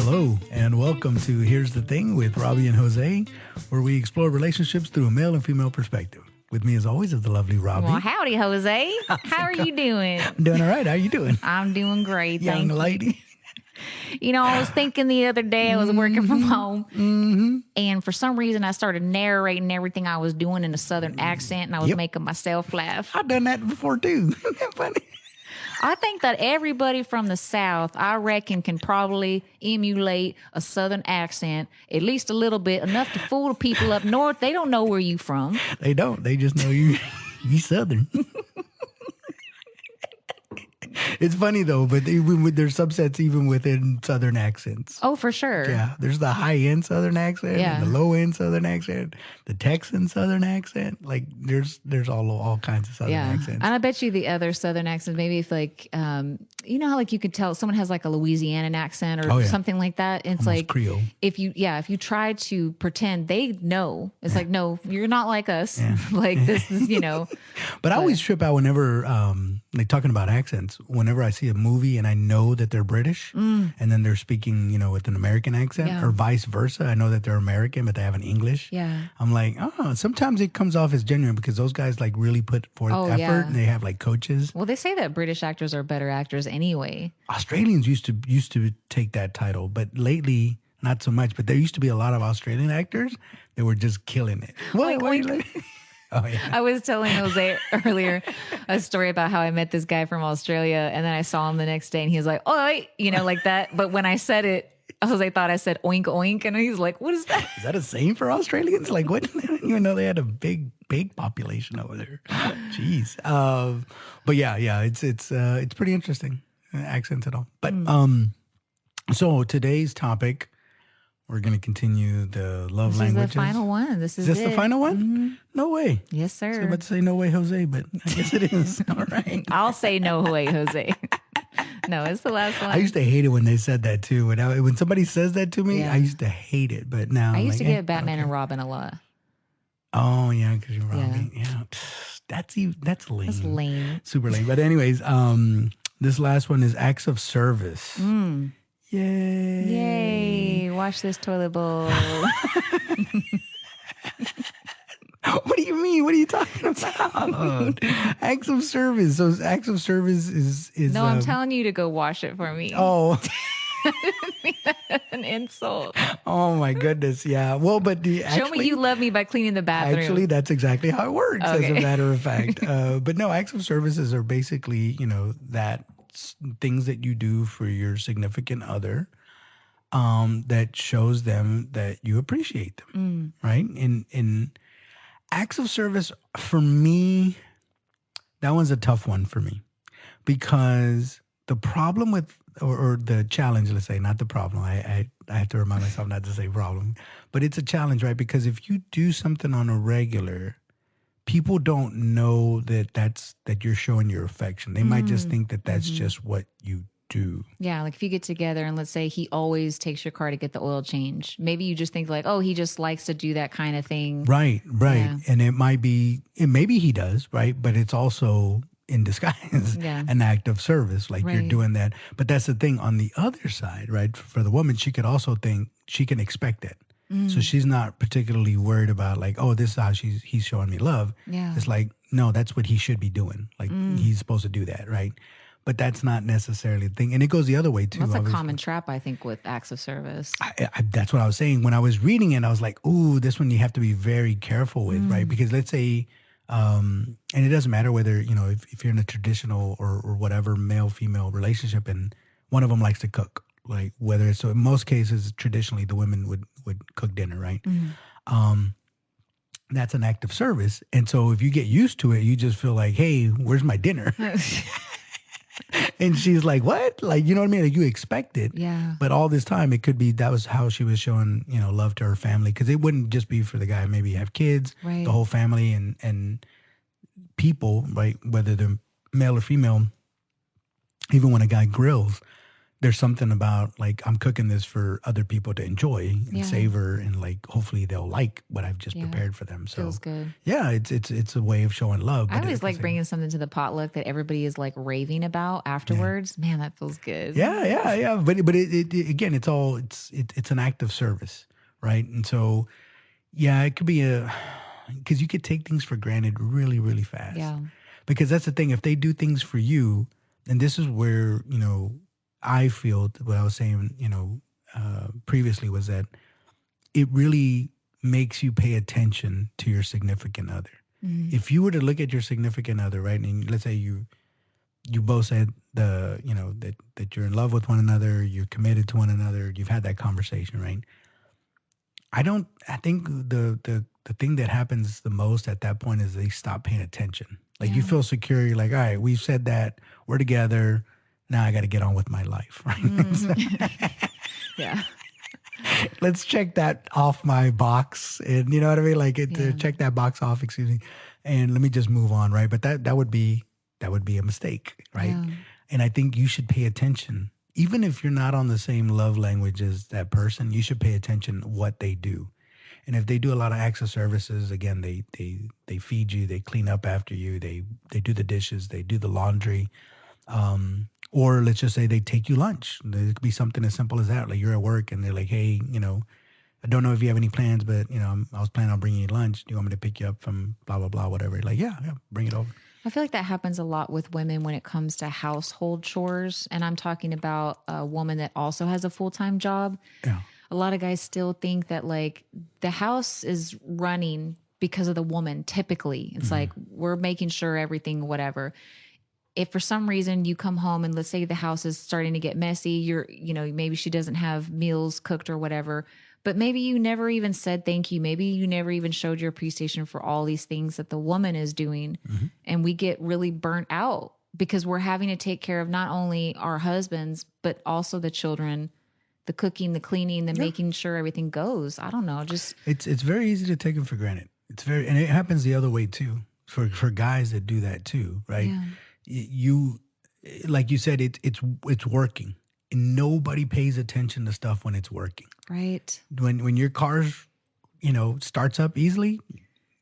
Hello, and welcome to Here's the Thing with Robbie and Jose, where we explore relationships through a male and female perspective. With me, as always, is the lovely Robbie. Well, howdy, Jose. How are you doing? I'm doing all right. How you doing? I'm doing great, Young thank you. lady. You know, I was thinking the other day I was working from home, and for some reason I started narrating everything I was doing in a Southern accent, and I was making myself laugh. I've done that before, too. Isn't that funny? I think that everybody from the South, I reckon, can probably emulate a Southern accent, at least a little bit, enough to fool the people up north. They don't know where you from. They don't. They just know you Southern. It's funny, though, but there's subsets even within Southern accents. Oh, for sure. Yeah, there's the high-end Southern accent, and the low-end Southern accent, the Texan Southern accent. Like, there's all kinds of Southern accents. And I bet you the other Southern accents, maybe if like, you know how like you could tell someone has like a Louisianan accent or something like that. It's almost like Creole. If you try to pretend, they know. It's like, no, you're not like us. Like this is, But I always trip out whenever, like talking about accents, whenever I see a movie and I know that they're British and then they're speaking, with an American accent or vice versa. I know that they're American, but they have an English. Yeah. I'm like, sometimes it comes off as genuine because those guys like really put forth effort and they have like coaches. Well, they say that British actors are better actors anyway. Australians used to take that title, but lately not so much. But there used to be a lot of Australian actors that were just killing it. What are you like? Oh, yeah. I was telling Jose earlier a story about how I met this guy from Australia, and then I saw him the next day, and he was like, "Oi," like that. But when I said it, Jose thought I said "oink oink," and he's like, "What is that?" Is that a saying for Australians? Like, what? I didn't even know they had a big population over there. Jeez. But yeah, it's pretty interesting accents and all. But so today's topic. We're going to continue the love languages. This is the final one. This is the final one? Mm-hmm. No way. Yes, sir. I was about to say no way, Jose, but I guess it is. All right. I'll say no way, Jose. No, it's the last one. I used to hate it when they said that too. When somebody says that to me, I used to hate it. But now I used to get Batman and Robin a lot. Oh, yeah, because you're Robin. Yeah. That's lame. That's lame. Super lame. But anyways, this last one is acts of service. Yay. Yay. Wash this toilet bowl. What do you mean? What are you talking about? Acts of service. So acts of service is No, I'm telling you to go wash it for me. Oh. I didn't mean that as an insult. Oh my goodness. Yeah. Well, but show me you love me by cleaning the bathroom. Actually, that's exactly how it works, as a matter of fact. But no, acts of services are basically, that things that you do for your significant other that shows them that you appreciate them, right? In acts of service, for me, that one's a tough one for me because the problem with, or the challenge, let's say, not the problem. I have to remind myself not to say problem, but it's a challenge, right? Because if you do something on a regular, people don't know that you're showing your affection. They might just think that that's just what you do. Yeah, like if you get together and let's say he always takes your car to get the oil change. Maybe you just think like, oh, he just likes to do that kind of thing. Right. Yeah. And maybe he does, right? But it's also in disguise an act of service. Like you're doing that. But that's the thing on the other side, right? For the woman, she could also think she can expect it. So she's not particularly worried about like, oh, this is how he's showing me love. Yeah. It's like, no, that's what he should be doing. Like he's supposed to do that, right? But that's not necessarily the thing. And it goes the other way too. That's a common trap, I think, with acts of service. That's what I was saying. When I was reading it, I was like, ooh, this one you have to be very careful with, right? Because let's say, and it doesn't matter whether, if you're in a traditional or whatever male-female relationship and one of them likes to cook. Like whether it's, so in most cases, traditionally the women would cook dinner, right? That's an act of service. And so if you get used to it, you just feel like, hey, where's my dinner? And she's like, what? Like, you know what I mean? Like you expect it. Yeah. But all this time it could be, that was how she was showing, love to her family. Cause it wouldn't just be for the guy, maybe have kids, the whole family and people, right? Whether they're male or female, even when a guy grills, there's something about like I'm cooking this for other people to enjoy and Yeah. savor, and like hopefully they'll like what I've just Yeah. prepared for them. Feels So good. yeah, it's a way of showing love. I But always like I like said, bringing something to the potluck that everybody is like raving about afterwards. Man, that feels good. yeah. But again, it's an act of service, right? And so yeah, it could be because you could take things for granted really, really fast. Yeah. Because that's the thing. If they do things for you, and this is where, I feel what I was saying, previously was that it really makes you pay attention to your significant other. If you were to look at your significant other, right, and let's say you both said that you're in love with one another, you're committed to one another, you've had that conversation, right? I think the thing that happens the most at that point is they stop paying attention. Like you Yeah. feel secure, you're like, all right, we've said that, we're together. Now I got to get on with my life, right? Yeah. Let's check that off my box, and you know what I mean, like Yeah. check that box off. Excuse me, and let me just move on, right? But that would be a mistake, right? Yeah. And I think you should pay attention, even if you're not on the same love language as that person. You should pay attention what they do, and if they do a lot of acts of services, again, they feed you, they clean up after you, they do the dishes, they do the laundry. Or let's just say they take you lunch. It could be something as simple as that. Like you're at work and they're like, hey, I don't know if you have any plans, but I was planning on bringing you lunch. Do you want me to pick you up from blah, blah, blah, whatever? Like, yeah, bring it over. I feel like that happens a lot with women when it comes to household chores. And I'm talking about a woman that also has a full time job. Yeah. A lot of guys still think that like the house is running because of the woman. Typically, it's like we're making sure everything, whatever. If for some reason you come home and let's say the house is starting to get messy, maybe she doesn't have meals cooked or whatever, but maybe you never even said thank you. Maybe you never even showed your appreciation for all these things that the woman is doing. And we get really burnt out because we're having to take care of not only our husbands, but also the children, the cooking, the cleaning, the making sure everything goes. I don't know. Just It's very easy to take them for granted. And it happens the other way too for guys that do that too, right? Yeah. You, like you said, it's working. And nobody pays attention to stuff when it's working. right. When your car, starts up easily,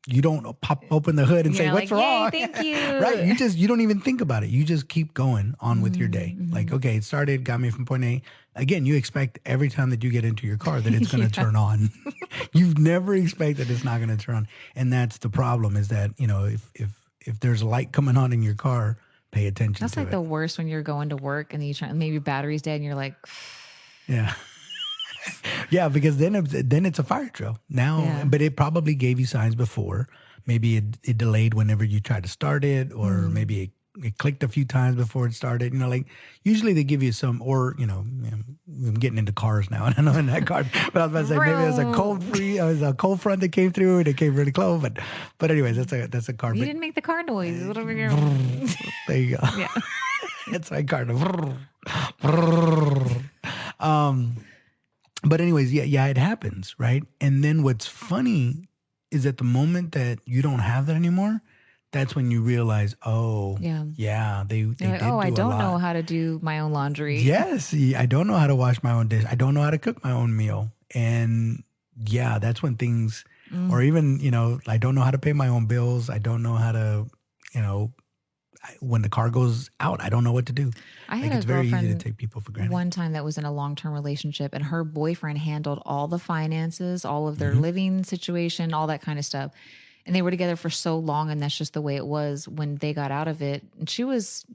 you don't pop open the hood and say, You're "What's like, "Yay, wrong?" thank you. Right? You don't even think about it. You just keep going on with your day. Like, okay, it started, got me from point A. Again, you expect every time that you get into your car that it's going to turn on. You've never expected it's not going to turn on, and that's the problem. Is that if there's a light coming on in your car, pay attention That's to like it. the worst when you're going to work and you try maybe your battery's dead and you're like, Yeah. Yeah, because then it's a fire drill now. Yeah. But it probably gave you signs before. Maybe it delayed whenever you tried to start it, or maybe it clicked a few times before it started. Like usually they give you some, or I'm getting into cars now. I don't know in that car, but I was about to say maybe there's a cold front that came through and it came really close. But anyways, that's a car. you But didn't make the car noise. there you go. Yeah. It's my car. But anyways, yeah, it happens, right? And then what's funny is at the moment that you don't have that anymore, that's when you realize, oh, Yeah. they You're did like, do oh, I a don't lot. know how to do my own laundry. Yes, I don't know how to wash my own dish. I don't know how to cook my own meal. And yeah, that's when things, or even, I don't know how to pay my own bills. I don't know how to, when the car goes out, I don't know what to do. I had It's a very easy to girlfriend take people for granted. one time that was in a long-term relationship and her boyfriend handled all the finances, all of their living situation, all that kind of stuff. And they were together for so long and that's just the way it was when they got out of it. And she was,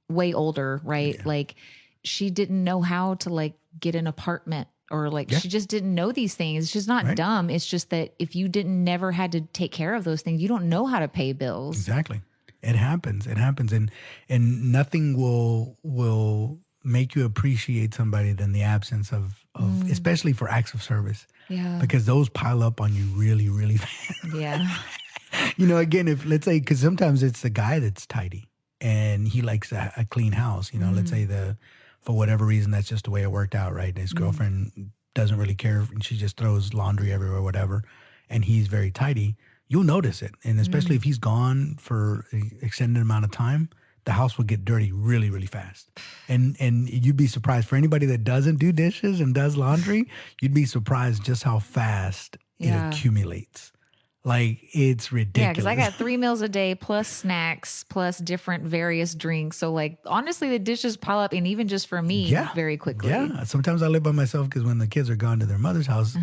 way older, right? Yeah. Like she didn't know how to like get an apartment or like she just didn't know these things. She's not dumb. It's just that if you didn't never had to take care of those things, you don't know how to pay bills. Exactly. It happens, and nothing will make you appreciate somebody than the absence of especially for acts of service. Yeah. Because those pile up on you really, really fast. Yeah. Again, if let's say, because sometimes it's the guy that's tidy and he likes a clean house. Let's say for whatever reason that's just the way it worked out, right? His girlfriend doesn't really care and she just throws laundry everywhere, whatever, and he's very tidy. You'll notice it. And especially if he's gone for an extended amount of time, the house will get dirty really, really fast. And you'd be surprised, for anybody that doesn't do dishes and does laundry, you'd be surprised just how fast it accumulates. Like, it's ridiculous. Yeah, because I got 3 meals a day plus snacks plus different various drinks. So, like, honestly, the dishes pile up, and even just for me, very quickly. Yeah. Sometimes I live by myself because when the kids are gone to their mother's house,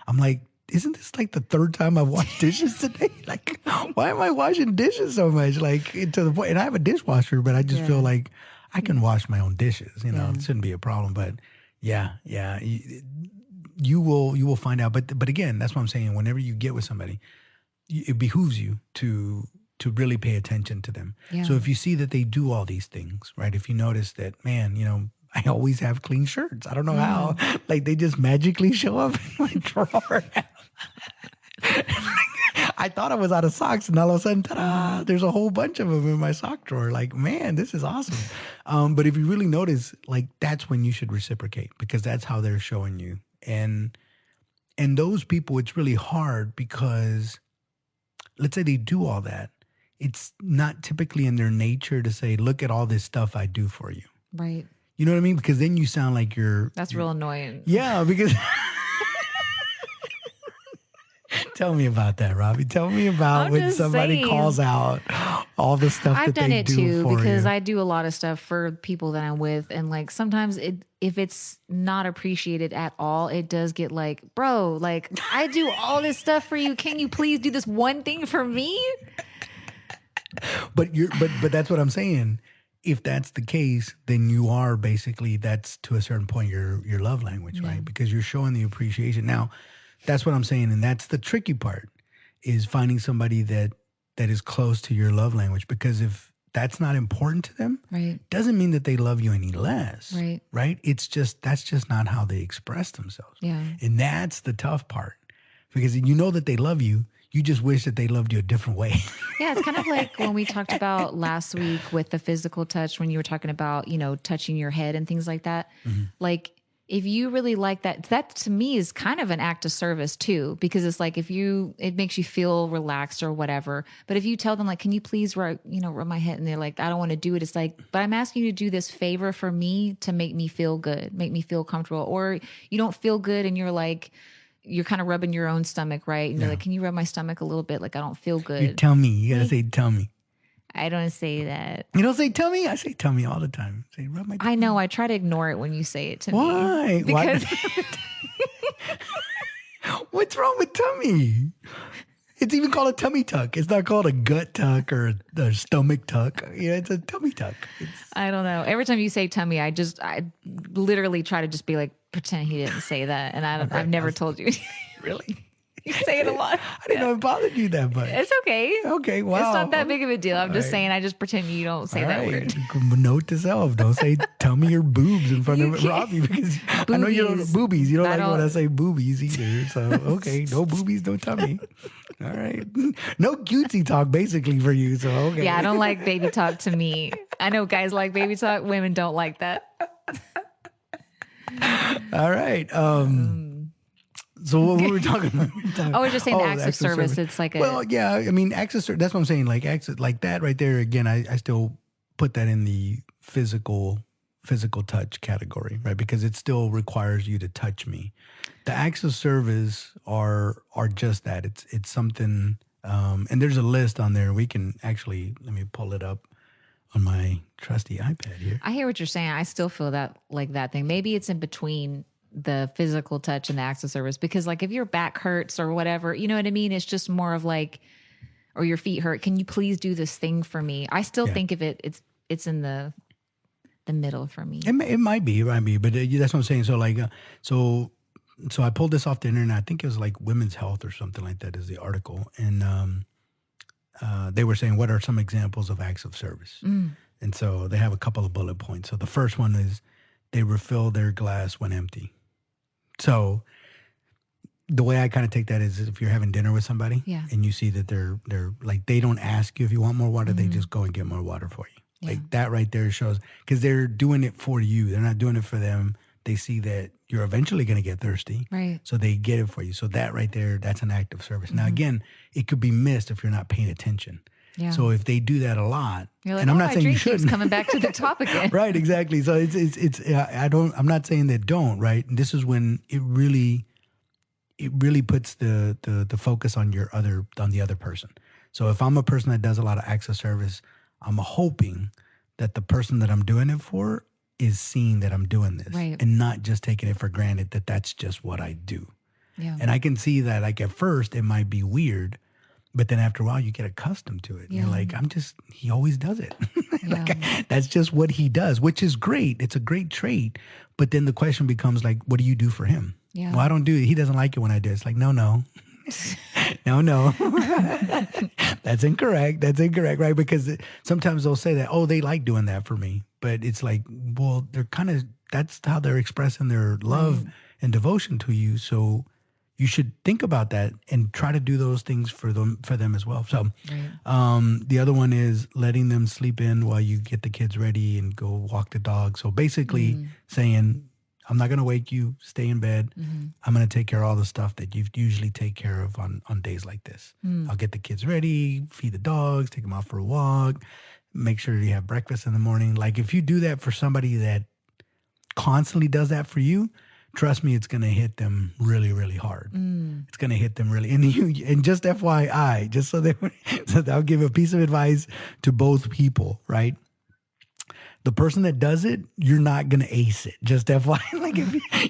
I'm like, isn't this like the third time I've washed dishes today? Like, why am I washing dishes so much? Like, to the point, and I have a dishwasher, but I just feel like I can wash my own dishes. You know, it shouldn't be a problem. But yeah, you will find out. But again, that's what I'm saying. Whenever you get with somebody, it behooves you to really pay attention to them. Yeah. So if you see that they do all these things, right? If you notice that, man, you know, I always have clean shirts. I don't know how. Like, they just magically show up in my drawer. I thought I was out of socks, and all of a sudden, ta-da, there's a whole bunch of them in my sock drawer. Like, man, this is awesome. But if you really notice, like, that's when you should reciprocate, because that's how they're showing you. And those people, it's really hard because, let's say they do all that. It's not typically in their nature to say, look at all this stuff I do for you. Right. You know what I mean? Because then you sound like That's real annoying. Yeah, because... Tell me about that, Robbie. Tell me about when somebody calls out all the stuff that they do for you. I've done it too, because I do a lot of stuff for people that I'm with. And like, sometimes if it's not appreciated at all, it does get like, bro, like, I do all this stuff for you. Can you please do this one thing for me? But that's what I'm saying. If that's the case, then you are basically, that's to a certain point your love language, right? Because you're showing the appreciation. Now, that's what I'm saying. And that's the tricky part, is finding somebody that is close to your love language. Because if that's not important to them, doesn't mean that they love you any less. Right? It's just, that's just not how they express themselves. Yeah. And that's the tough part. Because you know that they love you. You just wish that they loved you a different way. Yeah, it's kind of like when we talked about last week with the physical touch, when you were talking about, you know, touching your head and things like that. Like, if you really like that, that to me is kind of an act of service too, because it's like, it makes you feel relaxed or whatever. But if you tell them like, can you please rub my head? And they're like, I don't want to do it. It's like, but I'm asking you to do this favor for me to make me feel good, make me feel comfortable. Or you don't feel good and you're like, you're kind of rubbing your own stomach, right? And you're like, can you rub my stomach a little bit? Like, I don't feel good. You tell me. You got to say, tell me. I don't say that. You don't say tell me? I say tell me all the time. Say rub my tummy. I know. I try to ignore it when you say it to me. Why? Because what's wrong with tummy? It's even called a tummy tuck. It's not called a gut tuck or a stomach tuck. Yeah, it's a tummy tuck. I don't know. Every time you say tummy, I literally try to just be like, pretend he didn't say that. And I've never told you. Really? You say it a lot. I didn't know it bothered you that much. It's okay. Okay, wow. It's not that big of a deal. I'm just saying, I just pretend you don't say that word. Note to self, don't say tummy or boobs in front of Robbie, because I know you don't boobies. You don't like when I say boobies either. So, okay, no boobies, no tummy. All right. No cutesy talk basically for you. So, okay. Yeah, I don't like baby talk to me. I know guys like baby talk. Women don't like that. All right. So what were we talking about? We're just saying acts of service. It's like yeah. I mean, acts of service. That's what I'm saying. Like acts like that right there. Again, I still put that in the physical touch category, right? Because it still requires you to touch me. The acts of service are just that. It's something. And there's a list on there. We can actually, let me pull it up on my trusty iPad here. I hear what you're saying. I still feel that thing. Maybe it's in between the physical touch and the acts of service, because like if your back hurts or whatever, you know what I mean? It's just more of like, or your feet hurt. Can you please do this thing for me? I still think of it. It's in the middle for me. It might be, but that's what I'm saying. So like, so I pulled this off the internet. I think it was like Women's Health or something like that is the article. And, they were saying, what are some examples of acts of service? And so they have a couple of bullet points. So the first one is they refill their glass when empty. So the way I kind of take that is if you're having dinner with somebody and you see that they're like, they don't ask you if you want more water, they just go and get more water for you. Yeah. Like that right there shows, because they're doing it for you. They're not doing it for them. They see that you're eventually going to get thirsty. Right. So they get it for you. So that right there, that's an act of service. Now, again, it could be missed if you're not paying attention. Yeah. So if they do that a lot, You're like, and I'm not my saying you drink keeps shouldn't. coming back to the top again. Right, exactly. So I'm not saying that don't, right? And this is when it really puts the focus on the other person. So if I'm a person that does a lot of acts of service, I'm hoping that the person that I'm doing it for is seeing that I'm doing this, Right. and not just taking it for granted that that's just what I do. Yeah. And I can see that, like, at first it might be weird, but then after a while you get accustomed to it. Yeah. You're like, he always does it. Yeah. That's just what he does, which is great. It's a great trait. But then the question becomes, like, what do you do for him? Yeah. Well, I don't do it. He doesn't like it when I do it. It's like, no. No. That's incorrect, right? Because sometimes they'll say that, oh, they like doing that for me. But it's like, well, that's how they're expressing their love and devotion to you. So you should think about that and try to do those things for them as well. So the other one is letting them sleep in while you get the kids ready and go walk the dog. So basically saying, I'm not going to wake you, stay in bed. I'm going to take care of all the stuff that you usually take care of on days like this. I'll get the kids ready, feed the dogs, take them out for a walk, make sure you have breakfast in the morning. Like, if you do that for somebody that constantly does that for you, trust me, it's going to hit them really, really hard. It's going to hit them really. And just FYI, just so that I'll give a piece of advice to both people, right? The person that does it, you're not going to ace it. Just FYI, like,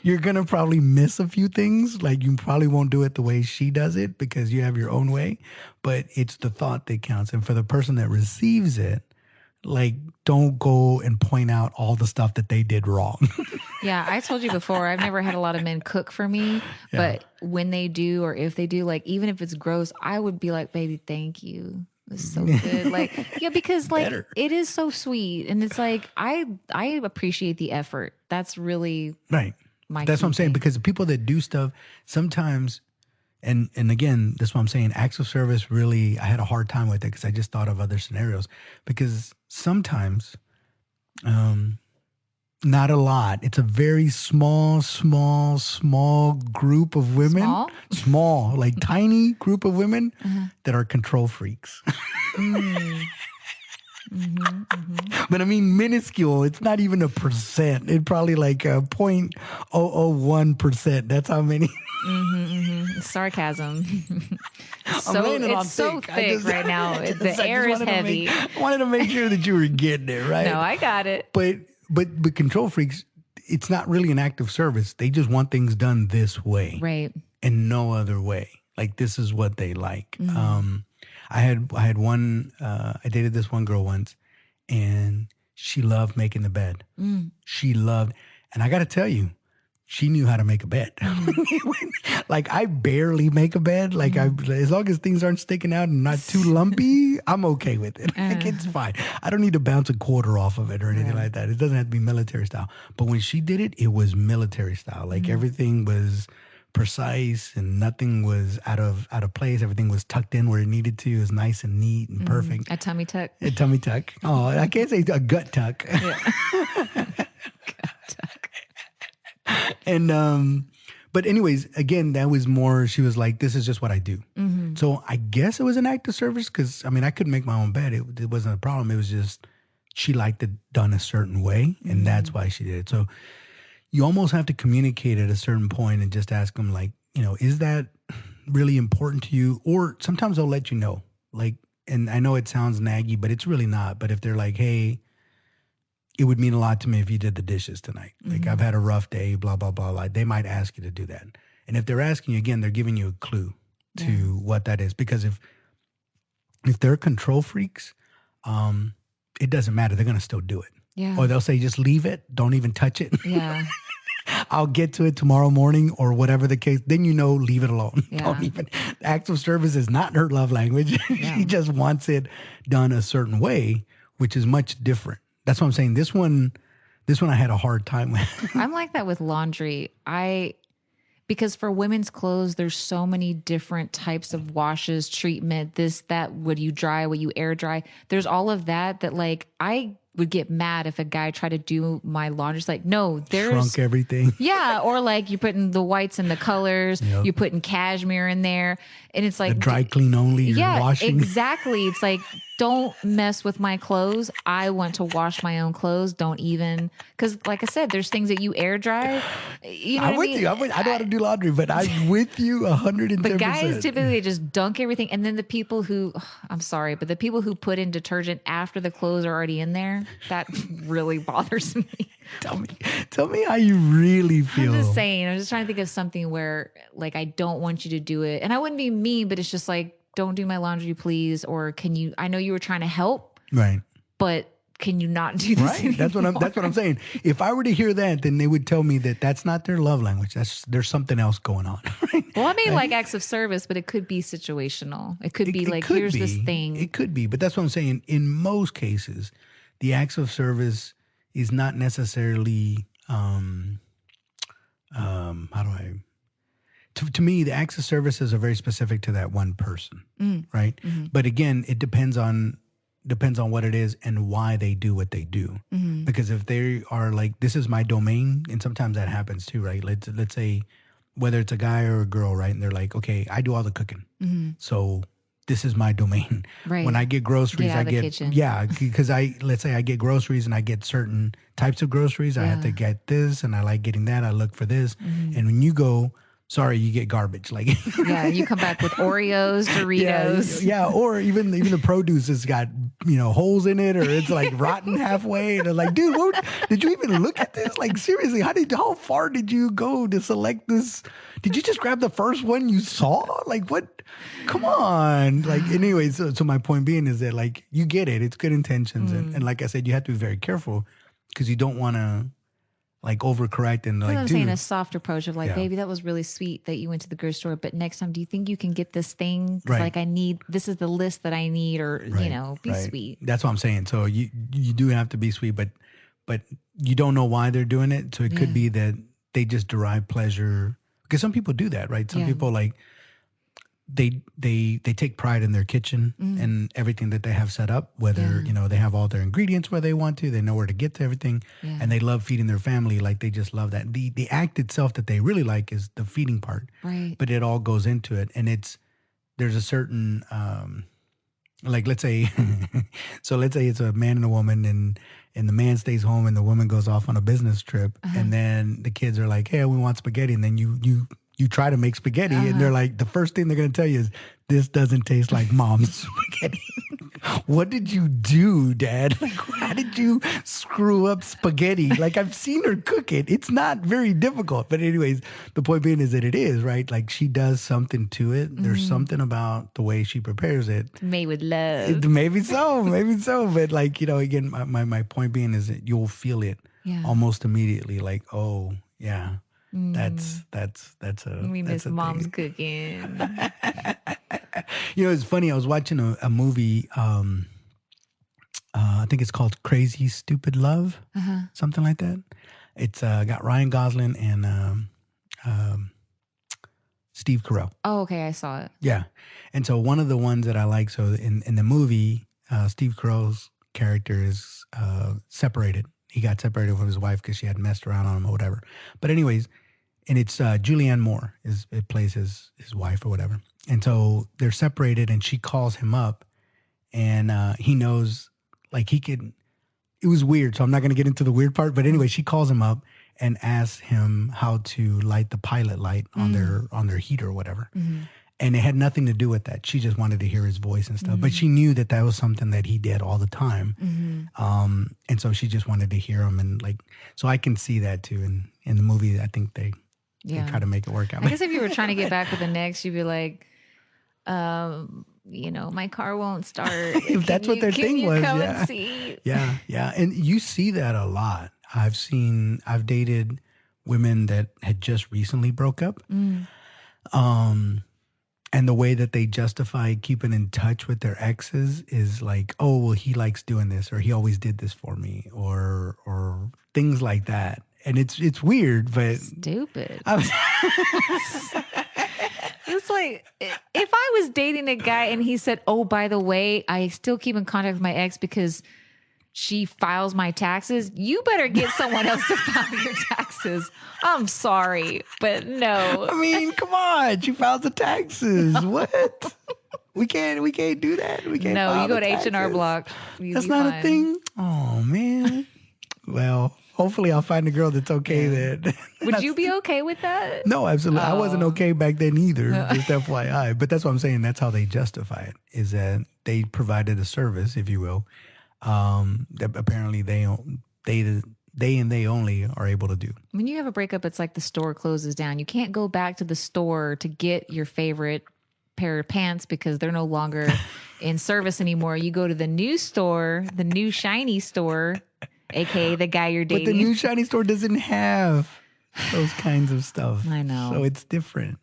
you're going to probably miss a few things. Like, you probably won't do it the way she does it because you have your own way, but it's the thought that counts. And for the person that receives it, like, don't go and point out all the stuff that they did wrong. Yeah, I told you before, I've never had a lot of men cook for me, but when they do, or if they do, like, even if it's gross, I would be like, baby, thank you. It's so good. Like, yeah, because like it is so sweet. And it's like, I appreciate the effort. That's really right. That's what I'm saying. Because the people that do stuff sometimes, and again, that's what I'm saying, acts of service really, I had a hard time with it because I just thought of other scenarios. Because sometimes, not a lot. It's a very small group of women. Small, like tiny group of women that are control freaks. But I mean, minuscule. It's not even a percent. It's probably like a 0.001%. That's how many. Sarcasm. It's so thick right now. The air is heavy. I wanted to make sure that you were getting it, right? No, I got it. But control freaks, it's not really an act of service. They just want things done this way. Right. And no other way. Like, this is what they like. I had one, I dated this one girl once, and she loved making the bed. She loved, and I got to tell you, she knew how to make a bed. Like, I barely make a bed. Like, as long as things aren't sticking out and not too lumpy, I'm okay with it. Like, it's fine. I don't need to bounce a quarter off of it or anything like that. It doesn't have to be military style. But when she did it, it was military style. Like, everything was precise and nothing was out of place. Everything was tucked in where it needed to. It was nice and neat and perfect. A tummy tuck. A tummy tuck. Oh, I can't say a gut tuck. Yeah. Gut tuck. And but anyways, again, that was more, she was like, this is just what I do. So I guess it was an act of service because, I mean, I couldn't make my own bed. It wasn't a problem. It was just she liked it done a certain way, and that's why she did it. So you almost have to communicate at a certain point and just ask them, like, is that really important to you? Or sometimes they'll let you know. Like, and I know it sounds naggy, but it's really not. But if they're like, hey, it would mean a lot to me if you did the dishes tonight. Like, I've had a rough day, blah, blah, blah. Like, they might ask you to do that. And if they're asking you again, they're giving you a clue to what that is. Because if they're control freaks, it doesn't matter. They're going to still do it. Yeah. Or they'll say, just leave it. Don't even touch it. Yeah. I'll get to it tomorrow morning or whatever the case. Then leave it alone. Yeah. Don't even. Acts of service is not her love language. Yeah. She just wants it done a certain way, which is much different. That's what I'm saying. This one I had a hard time with. I'm like that with laundry. Because for women's clothes, there's so many different types of washes, treatment, this, that, would you dry, would you air dry? There's all of that like, I would get mad if a guy tried to do my laundry. It's like, no, there's shrunk everything. Yeah. Or like you're putting the whites and the colors, you're putting cashmere in there. And it's like the dry clean only, you're washing. Exactly. It's like, don't mess with my clothes. I want to wash my own clothes. Don't even, because like I said, there's things that you air dry. You know I'm what I with mean? you. I know how to do laundry, but I'm with you 110%. But guys typically just dunk everything. And then the people who, I'm sorry, but the people who put in detergent after the clothes are already in there, that really bothers me. Tell me how you really feel. I'm just saying, I'm just trying to think of something where like, I don't want you to do it. And I wouldn't be mean, but it's just like, don't do my laundry, please. Or can you, I know you were trying to help, Right. but can you not do this Right. That's what I'm saying. If I were to hear that, then they would tell me that that's not their love language. There's something else going on. Right? Well, I mean, like acts of service, but it could be situational. It could be like, here's this thing. It could be, but that's what I'm saying. In most cases, the acts of service is not necessarily, how do I, to me, the acts of services are very specific to that one person, right? Mm-hmm. But again, it depends on what it is and why they do what they do. Mm-hmm. Because if they are like, this is my domain, and sometimes that happens too, right? Let's say whether it's a guy or a girl, right? And they're like, okay, I do all the cooking, so this is my domain. Right. When I get groceries, because let's say I get groceries and I get certain types of groceries. I have to get this, and I like getting that. I look for this, and when you go, sorry, you get garbage. Like you come back with Oreos, Doritos. Yeah, or even the produce has got holes in it, or it's like rotten halfway. And they're like, dude, did you even look at this? Like seriously, how far did you go to select this? Did you just grab the first one you saw? Like what? Come on. Like anyway, so my point being is that like you get it. It's good intentions, and like I said, you have to be very careful because you don't want to like overcorrect and like, I'm saying a soft approach of like, baby, that was really sweet that you went to the grocery store, but next time, do you think you can get this thing? Right. Like this is the list that I need, or, be sweet. That's what I'm saying. So you do have to be sweet, but you don't know why they're doing it. So it could be that they just derive pleasure, because some people do that, right? Some people like, they take pride in their kitchen and everything that they have set up, whether, they have all their ingredients where they want to, they know where to get to everything, and they love feeding their family. Like they just love that. The act itself that they really like is the feeding part, right? But it all goes into it. And there's a certain, like, let's say it's a man and a woman, and the man stays home and the woman goes off on a business trip. And then the kids are like, hey, we want spaghetti. And then you try to make spaghetti, and they're like, the first thing they're going to tell you is, this doesn't taste like mom's spaghetti. What did you do, Dad? Like, how did you screw up spaghetti? Like, I've seen her cook it. It's not very difficult. But anyways, the point being is that it is, right? Like, she does something to it. There's something about the way she prepares it. It's made with love. Maybe so. But like, again, my point being is that you'll feel it almost immediately. Like, oh, yeah. That's a. We miss mom's cooking. It's funny. I was watching a movie. I think it's called Crazy Stupid Love, something like that. It's got Ryan Gosling and Steve Carell. Oh, okay, I saw it. Yeah, and so one of the ones that I like. So in the movie, Steve Carell's character is separated. He got separated from his wife because she had messed around on him or whatever. But anyways. And it's Julianne Moore it plays his wife or whatever. And so they're separated, and she calls him up, and he knows, like, it was weird. So I'm not going to get into the weird part. But anyway, she calls him up and asks him how to light the pilot light on their heater or whatever. Mm-hmm. And it had nothing to do with that. She just wanted to hear his voice and stuff. But she knew that was something that he did all the time. And so she just wanted to hear him. And like, so I can see that too. And in the movie, I think they try to make it work out. I guess if you were trying to get back with an ex, you'd be like, my car won't start. If that's what their thing was, come and see? Yeah. And you see that a lot. I've dated women that had just recently broke up. And the way that they justify keeping in touch with their exes is like, oh, well, he likes doing this, or he always did this for me, or things like that. And it's weird, but stupid. It's like, if I was dating a guy and he said, oh, by the way, I still keep in contact with my ex because she files my taxes, you better get someone else to file your taxes. I'm sorry, but no. I mean, come on. She files the taxes. No. What? We can't do that. We can't. No, you file go the to H&R taxes. Block. You That's be not fine. a thing. Oh man. Well, hopefully I'll find a girl that's okay then. Would you be okay with that? No, absolutely. I wasn't Oh. okay back then either, just FYI. But that's what I'm saying. That's how they justify it, is that they provided a service, if you will, that apparently they and they only are able to do. When you have a breakup, it's like the store closes down. You can't go back to the store to get your favorite pair of pants because they're no longer in service anymore. You go to the new store, the new shiny store, aka the guy you're dating. But the new shiny store doesn't have those kinds of stuff. I know. So it's different.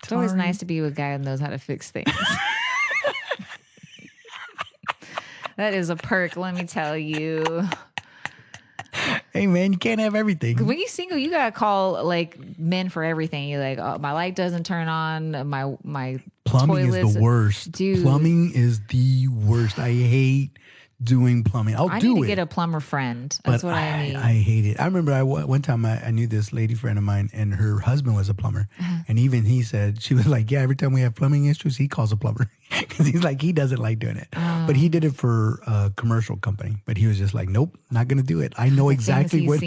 It's always nice to be with a guy who knows how to fix things. That is a perk, let me tell you. Hey man, you can't have everything. When you're single, you gotta call like men for everything. You're like, oh, my light doesn't turn on. My Plumbing toilets, is the worst. Dude. Plumbing is the worst. I hate doing plumbing. I need to get a plumber friend. That's what I need. I hate it. I remember one time I knew this lady friend of mine, and her husband was a plumber. And even he said, she was like, yeah, every time we have plumbing issues, he calls a plumber. Because he's like, he doesn't like doing it. But he did it for a commercial company. But he was just like, nope, not going to do it. I know exactly what.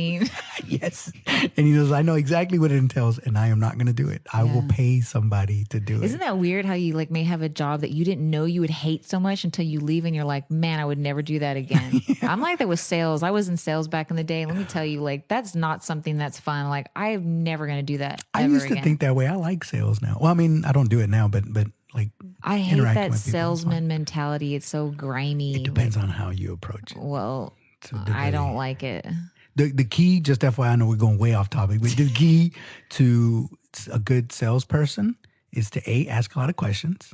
Yes. And he goes, I know exactly what it entails, and I am not going to do it. I will pay somebody to do it. Isn't that weird how you like may have a job that you didn't know you would hate so much until you leave and you're like, man, I would never do that again. I'm like that with sales. I was in sales back in the day. And let me tell you, like, that's not something that's fun. Like, I'm never going to do that. I used to think that way. I like sales now. Well, I mean, I don't do it now, but like, I hate that salesman mentality. It's so grimy. It depends on how you approach it. Well, I don't like it. The key, just FYI, I know we're going way off topic, but the key to a good salesperson is to ask a lot of questions.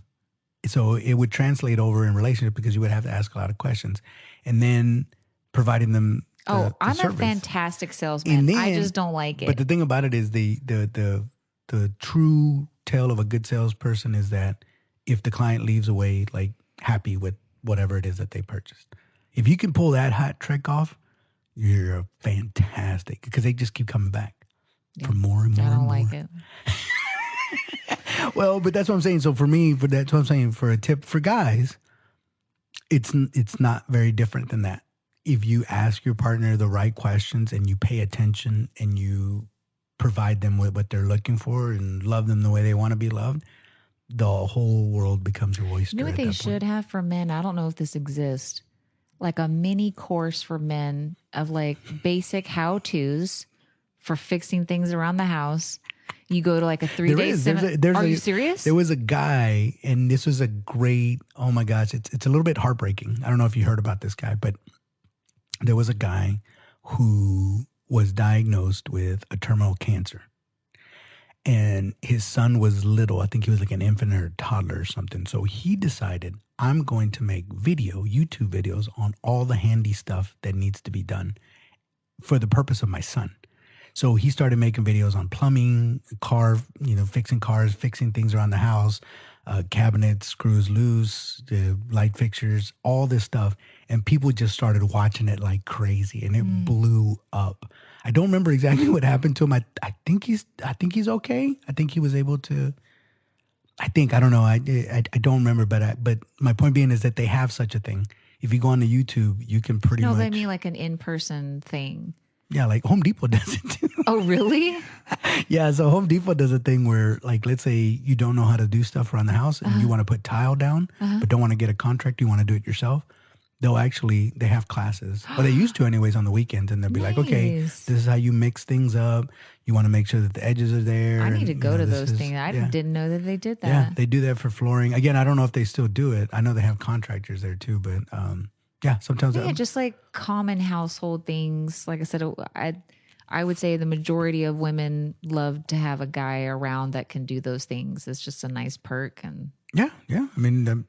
So it would translate over in relationship because you would have to ask a lot of questions, and then providing them. I'm service. a fantastic salesman. I just don't like it. But the thing about it is the true tale of a good salesperson is that if the client leaves away like happy with whatever it is that they purchased, if you can pull that hot trick off, you're fantastic because they just keep coming back for more and more. I don't and more. like it. Well, but that's what I'm saying. So for me, that's what I'm saying. For a tip for guys, it's not very different than that. If you ask your partner the right questions and you pay attention and you provide them with what they're looking for and love them the way they want to be loved, the whole world becomes your oyster. You know what they should have for men? I don't know if this exists. Like a mini course for men of like basic how-tos for fixing things around the house. You go to like a 3-day seminar. Are you serious? There was a guy, and this was a great, oh my gosh, it's a little bit heartbreaking. I don't know if you heard about this guy, but there was a guy who was diagnosed with a terminal cancer. And his son was little. I think he was like an infant or a toddler or something. So he decided, I'm going to make YouTube videos on all the handy stuff that needs to be done for the purpose of my son. So he started making videos on plumbing, fixing cars, fixing things around the house, cabinets, screws loose, the light fixtures, all this stuff. And people just started watching it like crazy, and it blew up. I don't remember exactly what happened to him. I think he's okay. I think he was able to. I don't know. I don't remember, but my point being is that they have such a thing. If you go on to YouTube, you can pretty much. No, they mean like an in-person thing. Yeah, like Home Depot does it too. Oh, really? Yeah, so Home Depot does a thing where, like, let's say you don't know how to do stuff around the house and you want to put tile down, but don't want to get a contractor, you want to do it yourself. They have classes, or they used to anyways on the weekends, and they'll be like, okay, this is how you mix things up. You want to make sure that the edges are there. I need to go to those things. I didn't know that they did that. Yeah, they do that for flooring. Again, I don't know if they still do it. I know they have contractors there too, but yeah, sometimes. Yeah, just like common household things. Like I said, I would say the majority of women love to have a guy around that can do those things. It's just a nice perk. And yeah. I mean,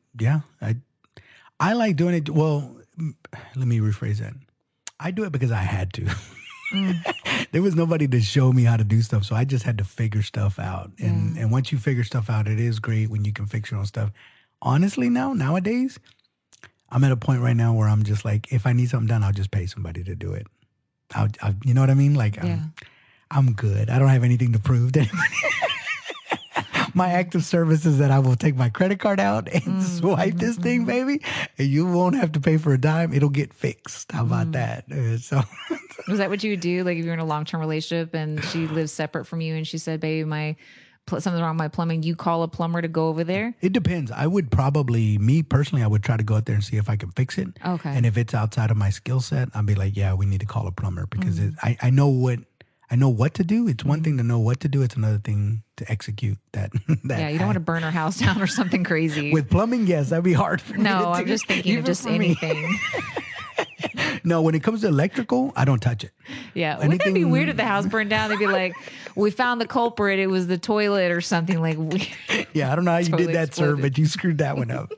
I like doing it. Well, let me rephrase that. I do it because I had to. There was nobody to show me how to do stuff, so I just had to figure stuff out. And once you figure stuff out, it is great when you can fix your own stuff. Honestly, nowadays, I'm at a point right now where I'm just like, if I need something done, I'll just pay somebody to do it. You know what I mean? Like, I'm good. I don't have anything to prove to anybody. My act of service is that I will take my credit card out and swipe this thing, baby, and you won't have to pay for a dime. It'll get fixed. How about that? So Was that what you would do? Like if you're in a long-term relationship and she lives separate from you and she said, baby, something's wrong with my plumbing. You call a plumber to go over there? it depends. I would probably, me personally, I would try to go out there and see if I can fix it. Okay. And if it's outside of my skill set, I'd be like, yeah, we need to call a plumber because I know what to do. It's one thing to know what to do. It's another thing to execute that. Yeah, you don't want to burn her house down or something crazy. With plumbing, yes, that'd be hard for me. No, I'm just thinking of Even just for me. anything. No, when it comes to electrical, I don't touch it. Yeah. Wouldn't that be weird if the house burned down? They'd be like, we found the culprit. It was the toilet or something like weird. Yeah, I don't know how you Totally did that, sir, exploded. but you screwed that one up.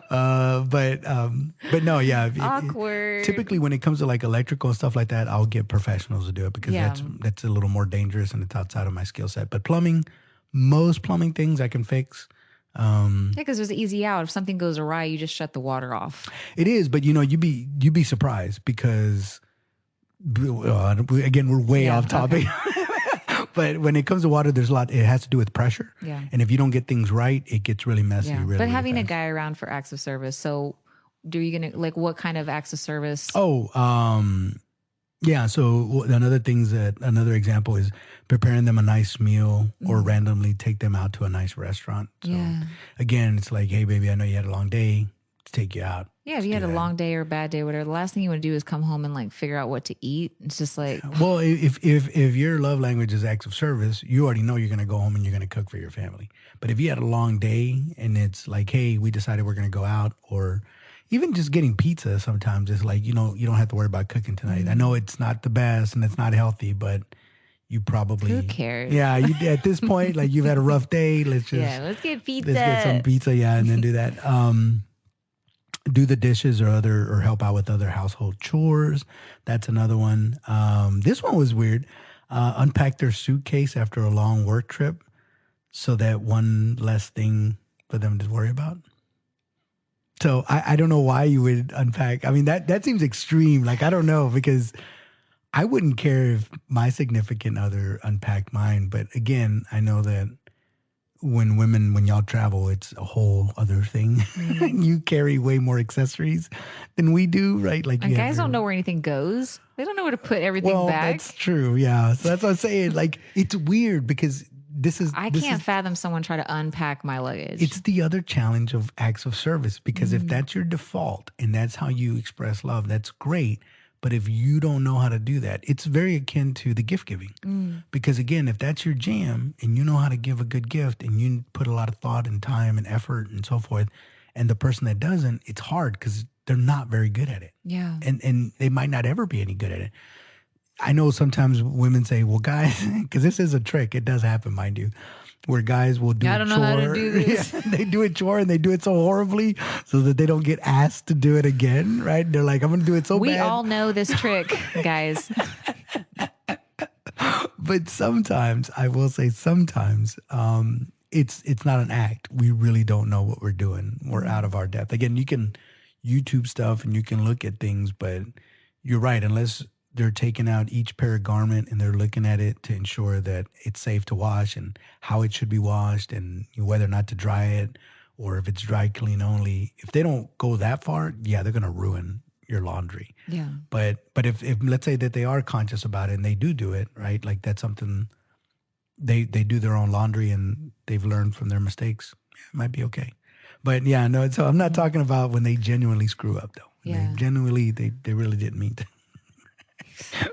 But no, yeah. Awkward. Typically, when it comes to like electrical and stuff like that, I'll get professionals to do it because Yeah. that's a little more dangerous and it's outside of my skill set. But plumbing, most plumbing things I can fix. Yeah, because there's an easy out. If something goes awry, you just shut the water off. It is, but you'd be surprised because again, we're way Yeah, off topic. But when it comes to water, there's a lot. It has to do with pressure. Yeah. And if you don't get things right, it gets really messy. Yeah. Really, But having really a fast. guy around for acts of service. So what kind of acts of service? Yeah. So another example is preparing them a nice meal or randomly take them out to a nice restaurant. So Yeah. again, it's like, hey, baby, I know you had a long day. Let's take you out. Yeah, if you had a long day or a bad day or whatever, the last thing you want to do is come home and like figure out what to eat. It's just like, Well, if your love language is acts of service, you already know you're going to go home and you're going to cook for your family. But if you had a long day and it's like, hey, we decided we're going to go out, or even just getting pizza, sometimes it's like, you don't have to worry about cooking tonight. I know it's not the best and it's not healthy, but you probably who cares? Yeah, at this point, like you've had a rough day. Let's Let's get pizza. get some pizza, yeah, and then do that. Do the dishes or help out with other household chores. That's another one. This one was weird. Unpack their suitcase after a long work trip so that one less thing for them to worry about. So I don't know why you would unpack. I mean, that seems extreme. Like, I don't know, because I wouldn't care if my significant other unpacked mine. But again, I know that when y'all travel, it's a whole other thing. You carry way more accessories than we do, right? Like, And guys don't know where anything goes. They don't know where to put everything well, back. that's true. Yeah. So that's what I'm saying. Like, it's weird because I can't fathom someone try to unpack my luggage. it's the other challenge of acts of service, because if that's your default and that's how you express love, that's great. But if you don't know how to do that, it's very akin to the gift giving. Because again, if that's your jam and you know how to give a good gift and you put a lot of thought and time and effort and so forth, and the person that doesn't, it's hard because they're not very good at it. Yeah. And they might not ever be any good at it. I know sometimes women say, well, guys, because this is a trick. It does happen, mind you, where guys will do I a don't chore. know how to do this. Yeah, they do a chore and they do it so horribly so that they don't get asked to do it again, right? They're like, I'm going to do it so We bad. all know this trick, guys. But sometimes, I will say sometimes, it's not an act. We really don't know what we're doing. We're out of our depth. Again, you can YouTube stuff and you can look at things, but you're right. Unless they're taking out each pair of garment and they're looking at it to ensure that it's safe to wash and how it should be washed and whether or not to dry it, or if it's dry clean only. If they don't go that far, yeah, they're going to ruin your laundry. Yeah. But if let's say that they are conscious about it and they do it, right? Like that's something they do their own laundry and they've learned from their mistakes. Yeah, it might be okay. But yeah, no, so I'm not talking about when they genuinely screw up though. When Yeah. They genuinely, they really didn't mean to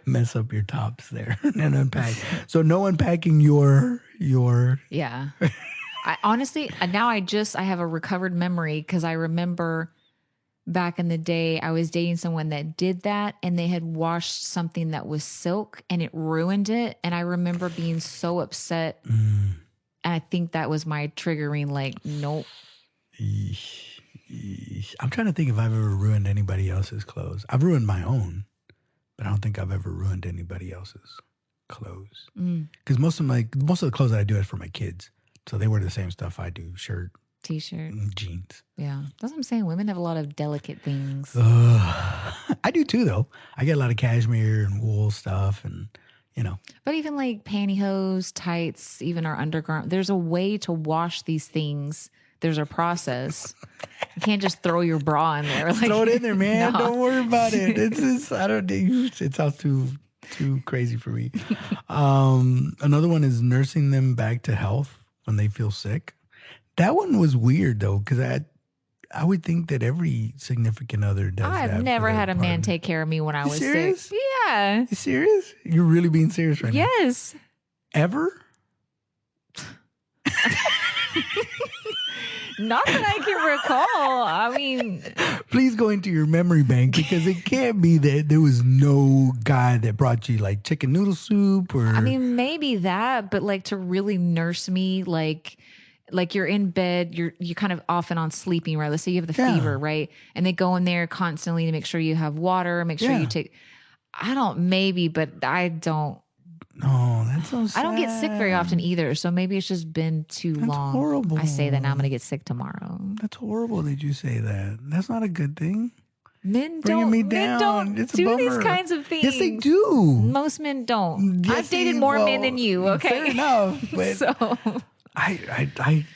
mess up your tops there and unpack. So no unpacking your Yeah. I honestly, now I have a recovered memory because I remember back in the day, I was dating someone that did that and they had washed something that was silk and it ruined it. And I remember being so upset. And I think that was my triggering, like, nope. I'm trying to think if I've ever ruined anybody else's clothes. I've ruined my own, but I don't think I've ever ruined anybody else's clothes. Because most of the clothes that I do is for my kids. So they wear the same stuff I do, shirt, T-shirt. jeans. Yeah. That's what I'm saying. Women have a lot of delicate things. I do too, though. I get a lot of cashmere and wool stuff. And you know. But even like pantyhose, tights, even our undergarment, there's a way to wash these things. There's a process. You can't just throw your bra in there. Like, Throw it in there, man. no. Don't worry about it. It's just, I don't. It sounds too crazy for me. Another one is nursing them back to health when they feel sick. That one was weird though, because I would think that every significant other does that. I've for never their had a man partner. take care of me when I You was serious? sick. Yeah. You serious? You're really being serious right now? Yes. Ever? Not that I can recall. I mean, Please go into your memory bank because it can't be that there was no guy that brought you like chicken noodle soup or. I mean, maybe that, but like to really nurse me, like you're in bed, you kind of off and on sleeping, right? Let's say you have the Yeah. fever, right? And they go in there constantly to make sure you have water, make sure Yeah. you take. I don't maybe, but I don't. No, that's so sad. I don't get sick very often either, so maybe it's just been too long. horrible. I say that now I'm gonna get sick tomorrow. That's horrible that you say that. That's not a good thing. Men Bringing don't. me Men down. don't It's a do these bummer. kinds of things. Yes, they do. Most men don't. Yes, I've dated they- more well, men than you. Okay, Fair enough, but so I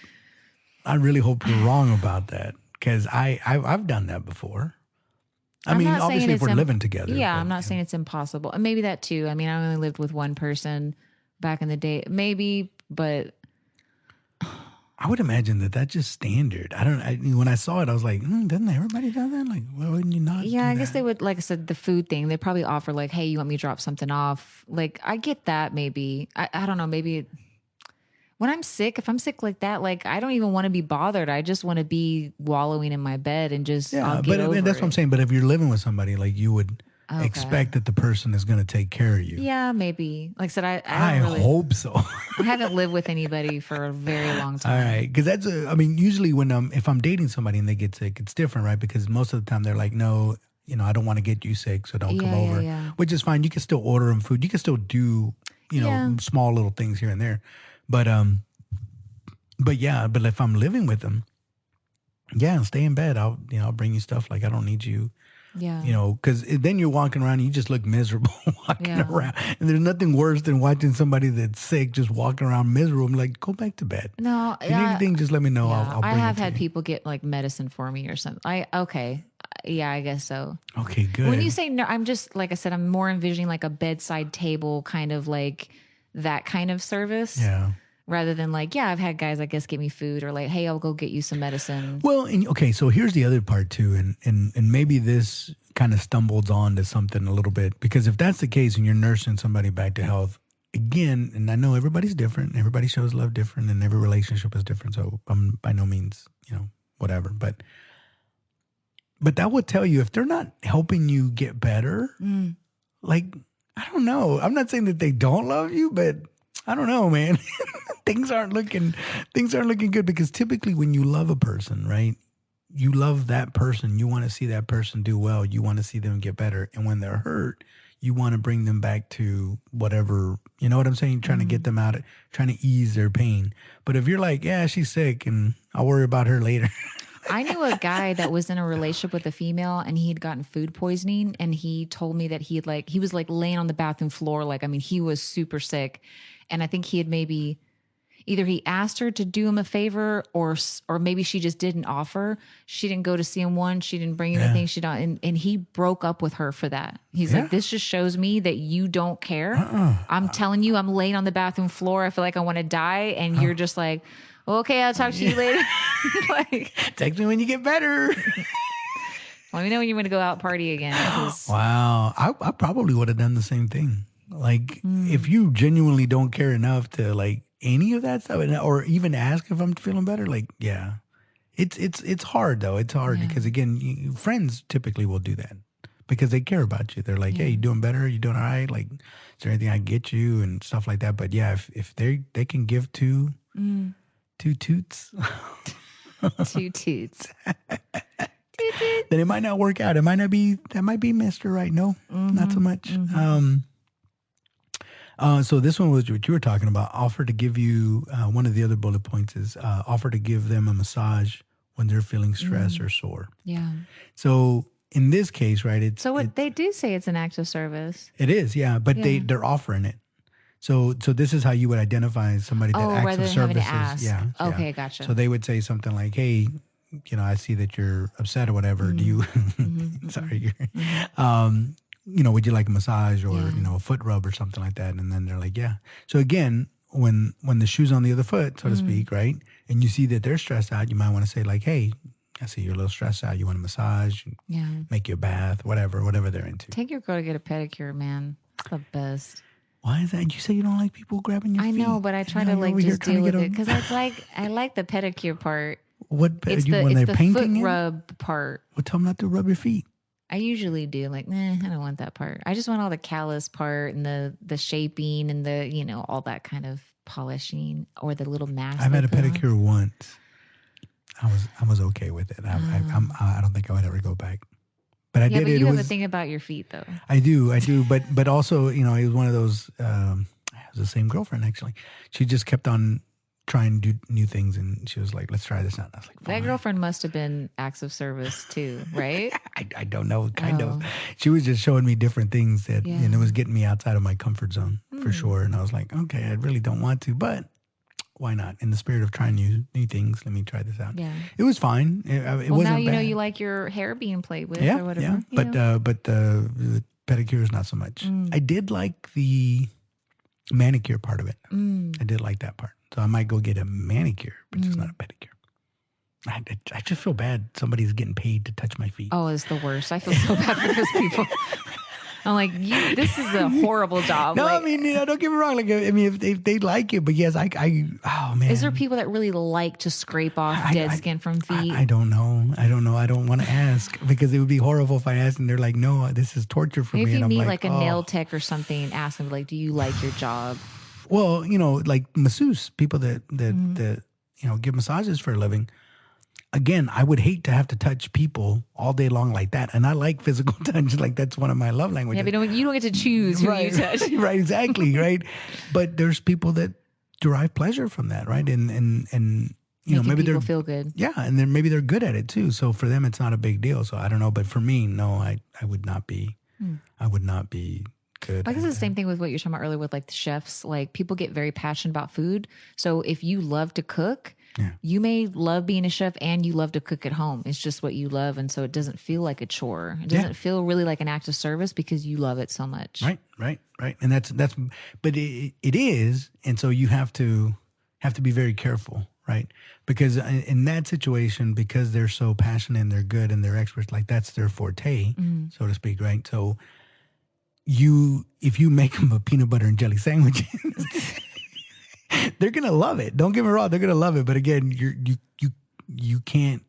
really hope you're wrong about that because I've done that before. I I'm mean, not saying obviously, if it's we're living together. Yeah, but, I'm not saying it's impossible. And maybe that too. I mean, I only lived with one person back in the day. Maybe, but I would imagine that that's just standard. When I saw it, I was like, doesn't everybody do that? Like, why wouldn't you not? yeah, do I guess that? they would. Like I said, the food thing. They probably offer like, hey, you want me to drop something off? Like, I get that. Maybe I don't know. Maybe when I'm sick, if I'm sick like that, like I don't even want to be bothered. I just want to be wallowing in my bed and just Yeah, I'll get but over that's what I'm it. saying. But if you're living with somebody, like you would Okay. expect that the person is going to take care of you. Yeah, maybe. Like I said, I I don't really. hope so. I haven't lived with anybody for a very long All time. right, because I mean, usually when if I'm dating somebody and they get sick, it's different, right? Because most of the time they're like, no, I don't want to get you sick, so don't come Yeah, yeah, over. yeah. Which is fine. You can still order them food. You can still do, Yeah. small little things here and there. But but if I'm living with them, yeah, stay in bed. I'll bring you stuff. Like I don't need you. Yeah. Because then you're walking around and you just look miserable walking Yeah. around. And there's nothing worse than watching somebody that's sick just walking around miserable. I'm like, go back to bed. No, If you need anything, just let me know. yeah, I'll bring I have it to had you. people get like medicine for me or something. Okay. Yeah, I guess so. Okay, good. When you say no, I'm just like I said, I'm more envisioning like a bedside table kind of like that kind of service. Yeah. Rather than like, yeah, I've had guys, I guess, get me food or like, hey, I'll go get you some medicine. Well, okay, so here's the other part too, and maybe this kind of stumbles on to something a little bit, because if that's the case and you're nursing somebody back to health, again, and I know everybody's different, everybody shows love different, and every relationship is different, so I'm by no means, whatever, but that would tell you if they're not helping you get better, like, I don't know. I'm not saying that they don't love you, but I don't know, man. things aren't looking good, because typically when you love a person, right? You love that person. You want to see that person do well. You want to see them get better. And when they're hurt, you want to bring them back to whatever, you know what I'm saying? Trying to get them out, trying to ease their pain. But if you're like, yeah, she's sick and I'll worry about her later. I knew a guy that was in a relationship with a female and he had gotten food poisoning, and he told me that he was like laying on the bathroom floor. Like, I mean, he was super sick. And I think he had maybe either he asked her to do him a favor or maybe she just didn't offer. She didn't go to see him once. She didn't bring anything. She don't. And he broke up with her for that. He's like, this just shows me that you don't care. I'm telling you, I'm laying on the bathroom floor. I feel like I want to die. And you're just like, well, okay, I'll talk to you later. Like, Text me when you get better. let me know when you want to go out party again. 'Cause Wow. I probably would have done the same thing. Like, if you genuinely don't care enough to like any of that stuff, or even ask if I'm feeling better, like, yeah, it's hard though. It's hard because again, friends typically will do that because they care about you. They're like, hey, you doing better? You doing all right? Like, is there anything I can get you and stuff like that? But yeah, if they can give two toots, two toots. then it might not work out. It might not be, that might be Mr. Right. No, not so much. So this one was what you were talking about. Offer to give you, one of the other bullet points is offer to give them a massage when they're feeling stressed or sore. Yeah. So in this case, right, So they do say it's an act of service. it is, yeah, but they're offering it. So this is how you would identify somebody that Oh, acts rather of than having to services. ask. Yeah. Yeah. Okay, gotcha. So they would say something like, hey, I see that you're upset or whatever. Do you, sorry, would you like a massage or, Yeah. a foot rub or something like that? And then they're like, yeah. So again, when the shoe's on the other foot, so to speak, right? And you see that they're stressed out, you might want to say like, hey, I see you're a little stressed out. You want a massage, Yeah. make you a bath, whatever they're into. Take your girl to get a pedicure, man. It's the best. Why is that? You say you don't like people grabbing your feet. I know, but I try to like just deal with it because I like the pedicure part. When It's they're the painting foot rub part. Well, tell them not to rub your feet. I usually do like, I don't want that part. I just want all the callus part and the shaping and the all that kind of polishing or the little mask. I've had a pedicure once. I was okay with it. I don't think I would ever go back. But I did. But you have a thing about your feet, though. I do. But also, it was one of those. It was the same girlfriend actually. She just kept on trying to do new things, and she was like, "Let's try this out." And I was like, "Fine." That girlfriend must have been acts of service too, right? I don't know. Kind of. She was just showing me different things and it was getting me outside of my comfort zone for sure. And I was like, okay, I really don't want to, but why not? In the spirit of trying new things, let me try this out. Yeah, it was fine. It wasn't now you bad. know you like your hair being played with or whatever. Yeah, but the pedicure is not so much. I did like the manicure part of it. I did like that part. So I might go get a manicure, but just not a pedicure. I just feel bad. Somebody's getting paid to touch my feet. Oh, it's the worst. I feel so bad for those people. I'm like, this is a horrible job. No, I mean, don't get me wrong. Like, I mean, if they like it, but yes, oh man. Is there people that really like to scrape off dead skin from feet? I don't know. I don't want to ask because it would be horrible if I asked and they're like, no, this is torture for me. If you and meet I'm like a nail tech or something, ask them like, do you like your job? Well, like masseuse, people that give massages for a living. Again, I would hate to have to touch people all day long like that. And I like physical touch. Like, that's one of my love languages. Yeah, but you don't get to choose who you touch. Right, exactly, right? But there's people that derive pleasure from that, right? And maybe people feel good. Yeah, and then maybe they're good at it too. So for them, it's not a big deal. So I don't know. But for me, no, I would not be. I would not be good. I guess it's the same thing with what you're talking about earlier with like the chefs. Like people get very passionate about food. So if you love to cook, you may love being a chef and you love to cook at home. It's just what you love. And so it doesn't feel like a chore. It doesn't feel really like an act of service because you love it so much. Right. And that's, but it is. And so you have to be very careful, right? Because in that situation, because they're so passionate and they're good and they're experts, like that's their forte, so to speak, right? So if you make them a peanut butter and jelly sandwich, they're gonna love it. Don't get me wrong; they're gonna love it. But again, you can't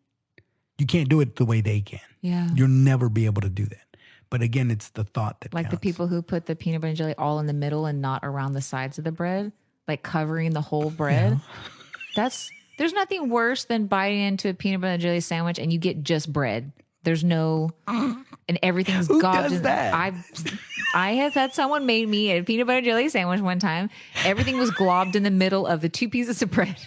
do it the way they can. Yeah, you'll never be able to do that. But again, it's the thought that like counts. The people who put the peanut butter and jelly all in the middle and not around the sides of the bread, like covering the whole bread. Yeah. There's nothing worse than biting into a peanut butter and jelly sandwich and you get just bread. There's no, and everything's Who gobbed. Does that? I have had someone made me a peanut butter jelly sandwich one time. Everything was globbed in the middle of the two pieces of bread.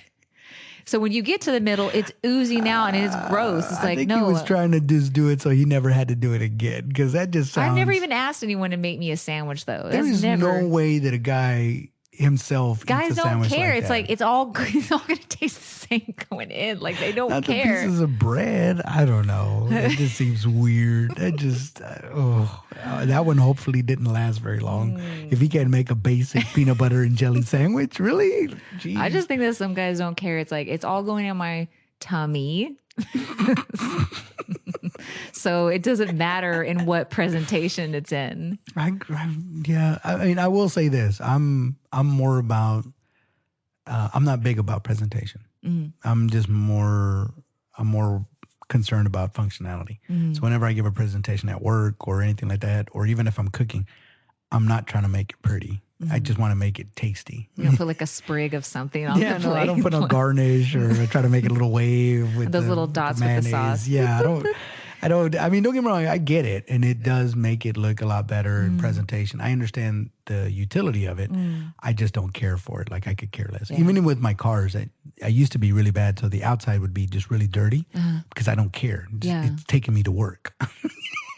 So when you get to the middle, it's oozing out and it's gross. It's like, I think no. he was trying to just do it so he never had to do it again because that just sounds. I've never even asked anyone to make me a sandwich though. There is no way that a guy himself guys eats a don't care. Like it's that. like it's all going to taste the same going in. Like they don't Not care. The pieces of bread. I don't know. It just seems weird. That just that one hopefully didn't last very long. If he can't make a basic peanut butter and jelly sandwich, really? Jeez. I just think that some guys don't care. It's like it's all going in my tummy. So it doesn't matter in what presentation it's in. I mean, I will say this. I'm more about. I'm not big about presentation. I'm more concerned about functionality. So whenever I give a presentation at work or anything like that, or even if I'm cooking, I'm not trying to make it pretty. I just want to make it tasty. You don't put like a sprig of something on the plate. No, I don't put a garnish or I try to make it a little wave with those little dots with the sauce. Yeah, I mean, don't get me wrong. I get it. And it does make it look a lot better in presentation. I understand the utility of it. I just don't care for it. Like I could care less. Yeah. Even with my cars, I used to be really bad. So the outside would be just really dirty because I don't care. It's taking me to work.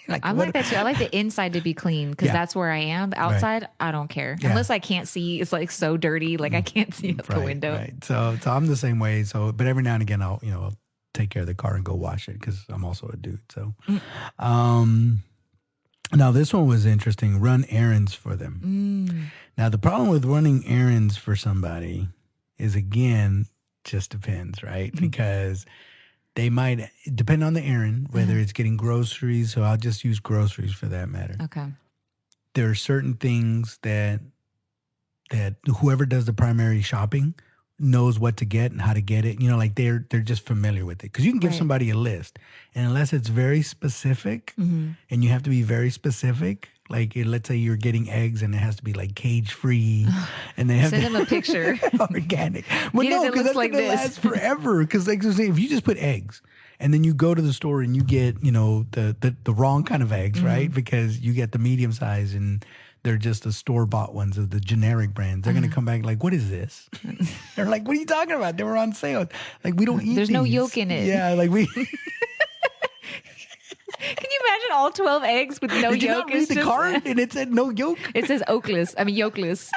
Like, I'm like that too. I like the inside to be clean because Yeah. that's where I am. The outside, I don't care. Yeah. Unless I can't see. It's like so dirty. Like I can't see out the window. Right. So I'm the same way. So, but every now and again, I'll take care of the car and go wash it because I'm also a dude. So, now this one was interesting. Run errands for them. Now the problem with running errands for somebody is, again, just depends, right? Because they might depend on the errand, whether it's getting groceries. So I'll just use groceries for that matter. Okay. There are certain things that whoever does the primary shopping knows what to get and how to get it. Like they're just familiar with it. Because you can give somebody a list, and unless it's very specific, and you have to be very specific. Like let's say you're getting eggs and it has to be like cage free, and they have Send them a picture. organic. Well, Yes, no, it because that's looks like gonna this. last forever. Because like if you just put eggs. And then you go to the store and you get, the wrong kind of eggs, right? Because you get the medium size and they're just the store-bought ones of the generic brands. They're going to come back like, what is this? They're like, what are you talking about? They were on sale. Like, we don't eat There's no these. yolk in it. Yeah, like we... Can you imagine all 12 eggs with no Did you yolk? not read the card? And it said no yolk? It says yolkless.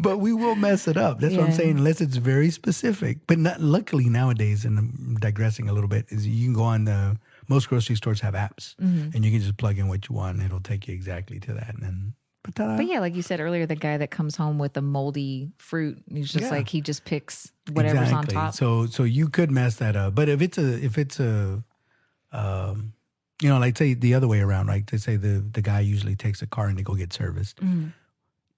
But we will mess it up. That's what I'm saying, unless it's very specific. But luckily nowadays, and I'm digressing a little bit, is you can go on most grocery stores have apps, and you can just plug in what you want, and it'll take you exactly to that. And then, but yeah, like you said earlier, the guy that comes home with the moldy fruit, he's just like he just picks whatever's on top. So you could mess that up. But if it's a like say the other way around, right? They say the guy usually takes a car and they go get serviced.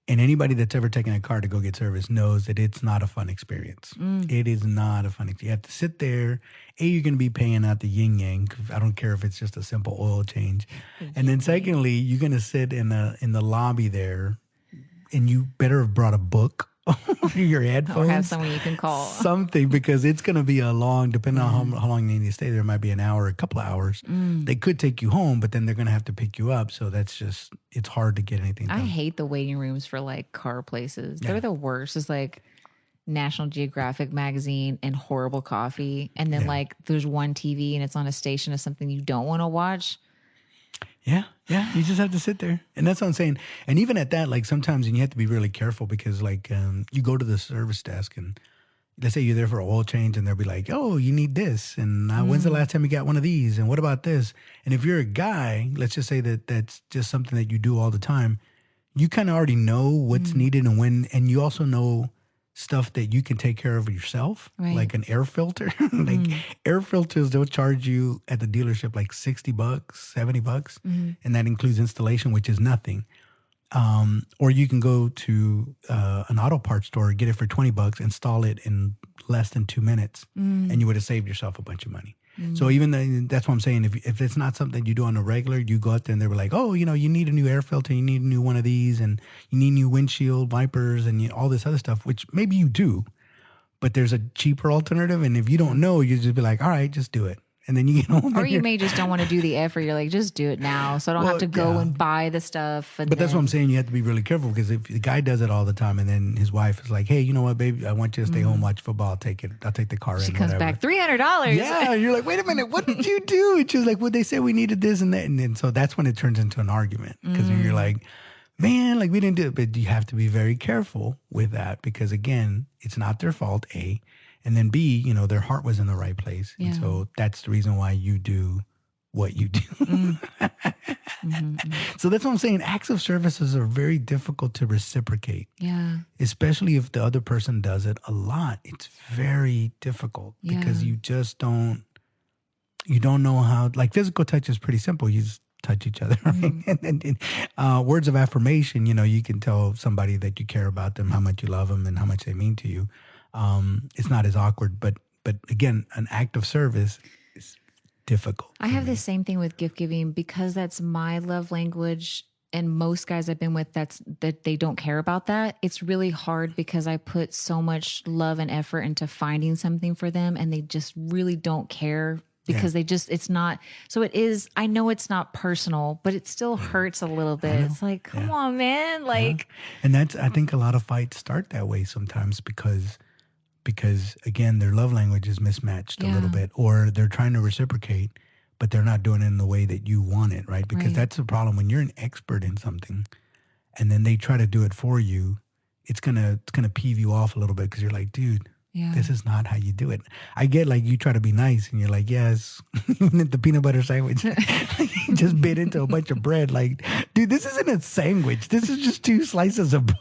And anybody that's ever taken a car to go get service knows that it's not a fun experience. It is not a fun experience. You have to sit there. You're going to be paying out the yin-yang. I don't care if it's just a simple oil change. And then secondly, you're going to sit in the lobby there, and you better have brought a book or your headphones. Or have someone you can call. Something, because it's going to be a long, depending on how long you need to stay there, it might be an hour, a couple of hours. They could take you home, but then they're going to have to pick you up. So that's just, it's hard to get anything done. I hate the waiting rooms for like car places. They're the worst. It's like National Geographic magazine and horrible coffee. And then like there's one TV and it's on a station of something you don't want to watch. Yeah. You just have to sit there. And that's what I'm saying. And even at that, like sometimes you have to be really careful because like you go to the service desk and let's say you're there for an oil change and they'll be like, oh, you need this. And when's the last time you got one of these? And what about this? And if you're a guy, let's just say that that's just something that you do all the time. You kind of already know what's needed and when, and you also know stuff that you can take care of yourself, like an air filter. Like air filters, they'll charge you at the dealership like $60, $70, and that includes installation, which is nothing. Or you can go to an auto parts store, get it for $20, install it in less than 2 minutes, and you would have saved yourself a bunch of money. So even that's what I'm saying. If it's not something you do on a regular, you go out there and they were like, oh, you need a new air filter, you need a new one of these, and you need new windshield wipers and all this other stuff, which maybe you do, but there's a cheaper alternative. And if you don't know, you just be like, all right, just do it. And then you get home. Or you may just don't want to do the effort. You're like, just do it now. So I don't have to go and buy the stuff. But that's what I'm saying. You have to be really careful because if the guy does it all the time and then his wife is like, hey, you know what, baby, I want you to stay home, watch football. I'll take it. I'll take the car in. She comes whatever. back $300. Yeah. You're like, wait a minute. What did you do? And she's like, well, they said we needed this and that. And then so that's when it turns into an argument because then you're like, man, like we didn't do it. But you have to be very careful with that because, again, it's not their fault, A. And then B, their heart was in the right place. Yeah. And so that's the reason why you do what you do. So that's what I'm saying. Acts of services are very difficult to reciprocate. Yeah. Especially if the other person does it a lot. It's very difficult because you just don't know how, like physical touch is pretty simple. You just touch each other, right? And words of affirmation, you can tell somebody that you care about them, how much you love them and how much they mean to you. It's not as awkward, but again, an act of service is difficult. I have the same thing with gift giving because that's my love language. And most guys I've been with, that they don't care about that. It's really hard because I put so much love and effort into finding something for them and they just really don't care because it's not, so it is, I know it's not personal, but it still hurts a little bit. It's like, come on, man. Like, and I think a lot of fights start that way sometimes because again, their love language is mismatched a little bit, or they're trying to reciprocate, but they're not doing it in the way that you want it, right? Because Right. that's the problem. When you're an expert in something and then they try to do it for you, it's gonna peeve you off a little bit because you're like, dude, Yeah. this is not how you do it. I get like you try to be nice and you're like, yes, even at the peanut butter sandwich, you just bit into a bunch of bread. Like, dude, this isn't a sandwich. This is just 2 slices of bread.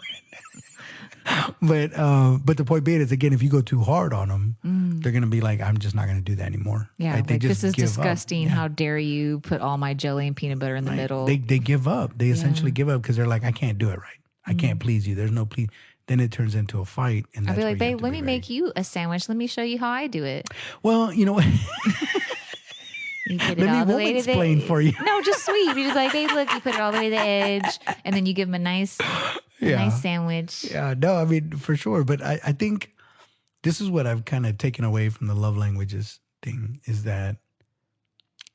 But the point being is, again, if you go too hard on them, they're gonna be like, I'm just not gonna do that anymore. Yeah, right? They like just this is give up. disgusting. Yeah. How dare you put all my jelly and peanut butter in the Right. middle? They give up. They essentially give up because they're like, I can't do it right. I can't please you. There's no please. Then it turns into a fight, and I'd that's be where like, you have babe, to let be me very- make you a sandwich. Let me show you how I do it. Well, you know what? You put it Let me all the way to explain the for you. No, just sweet. You're just like, babe, look, you put it all the way to the edge, and then you give them a nice sandwich. Yeah, no, I mean, for sure. But I think this is what I've kind of taken away from the love languages thing is that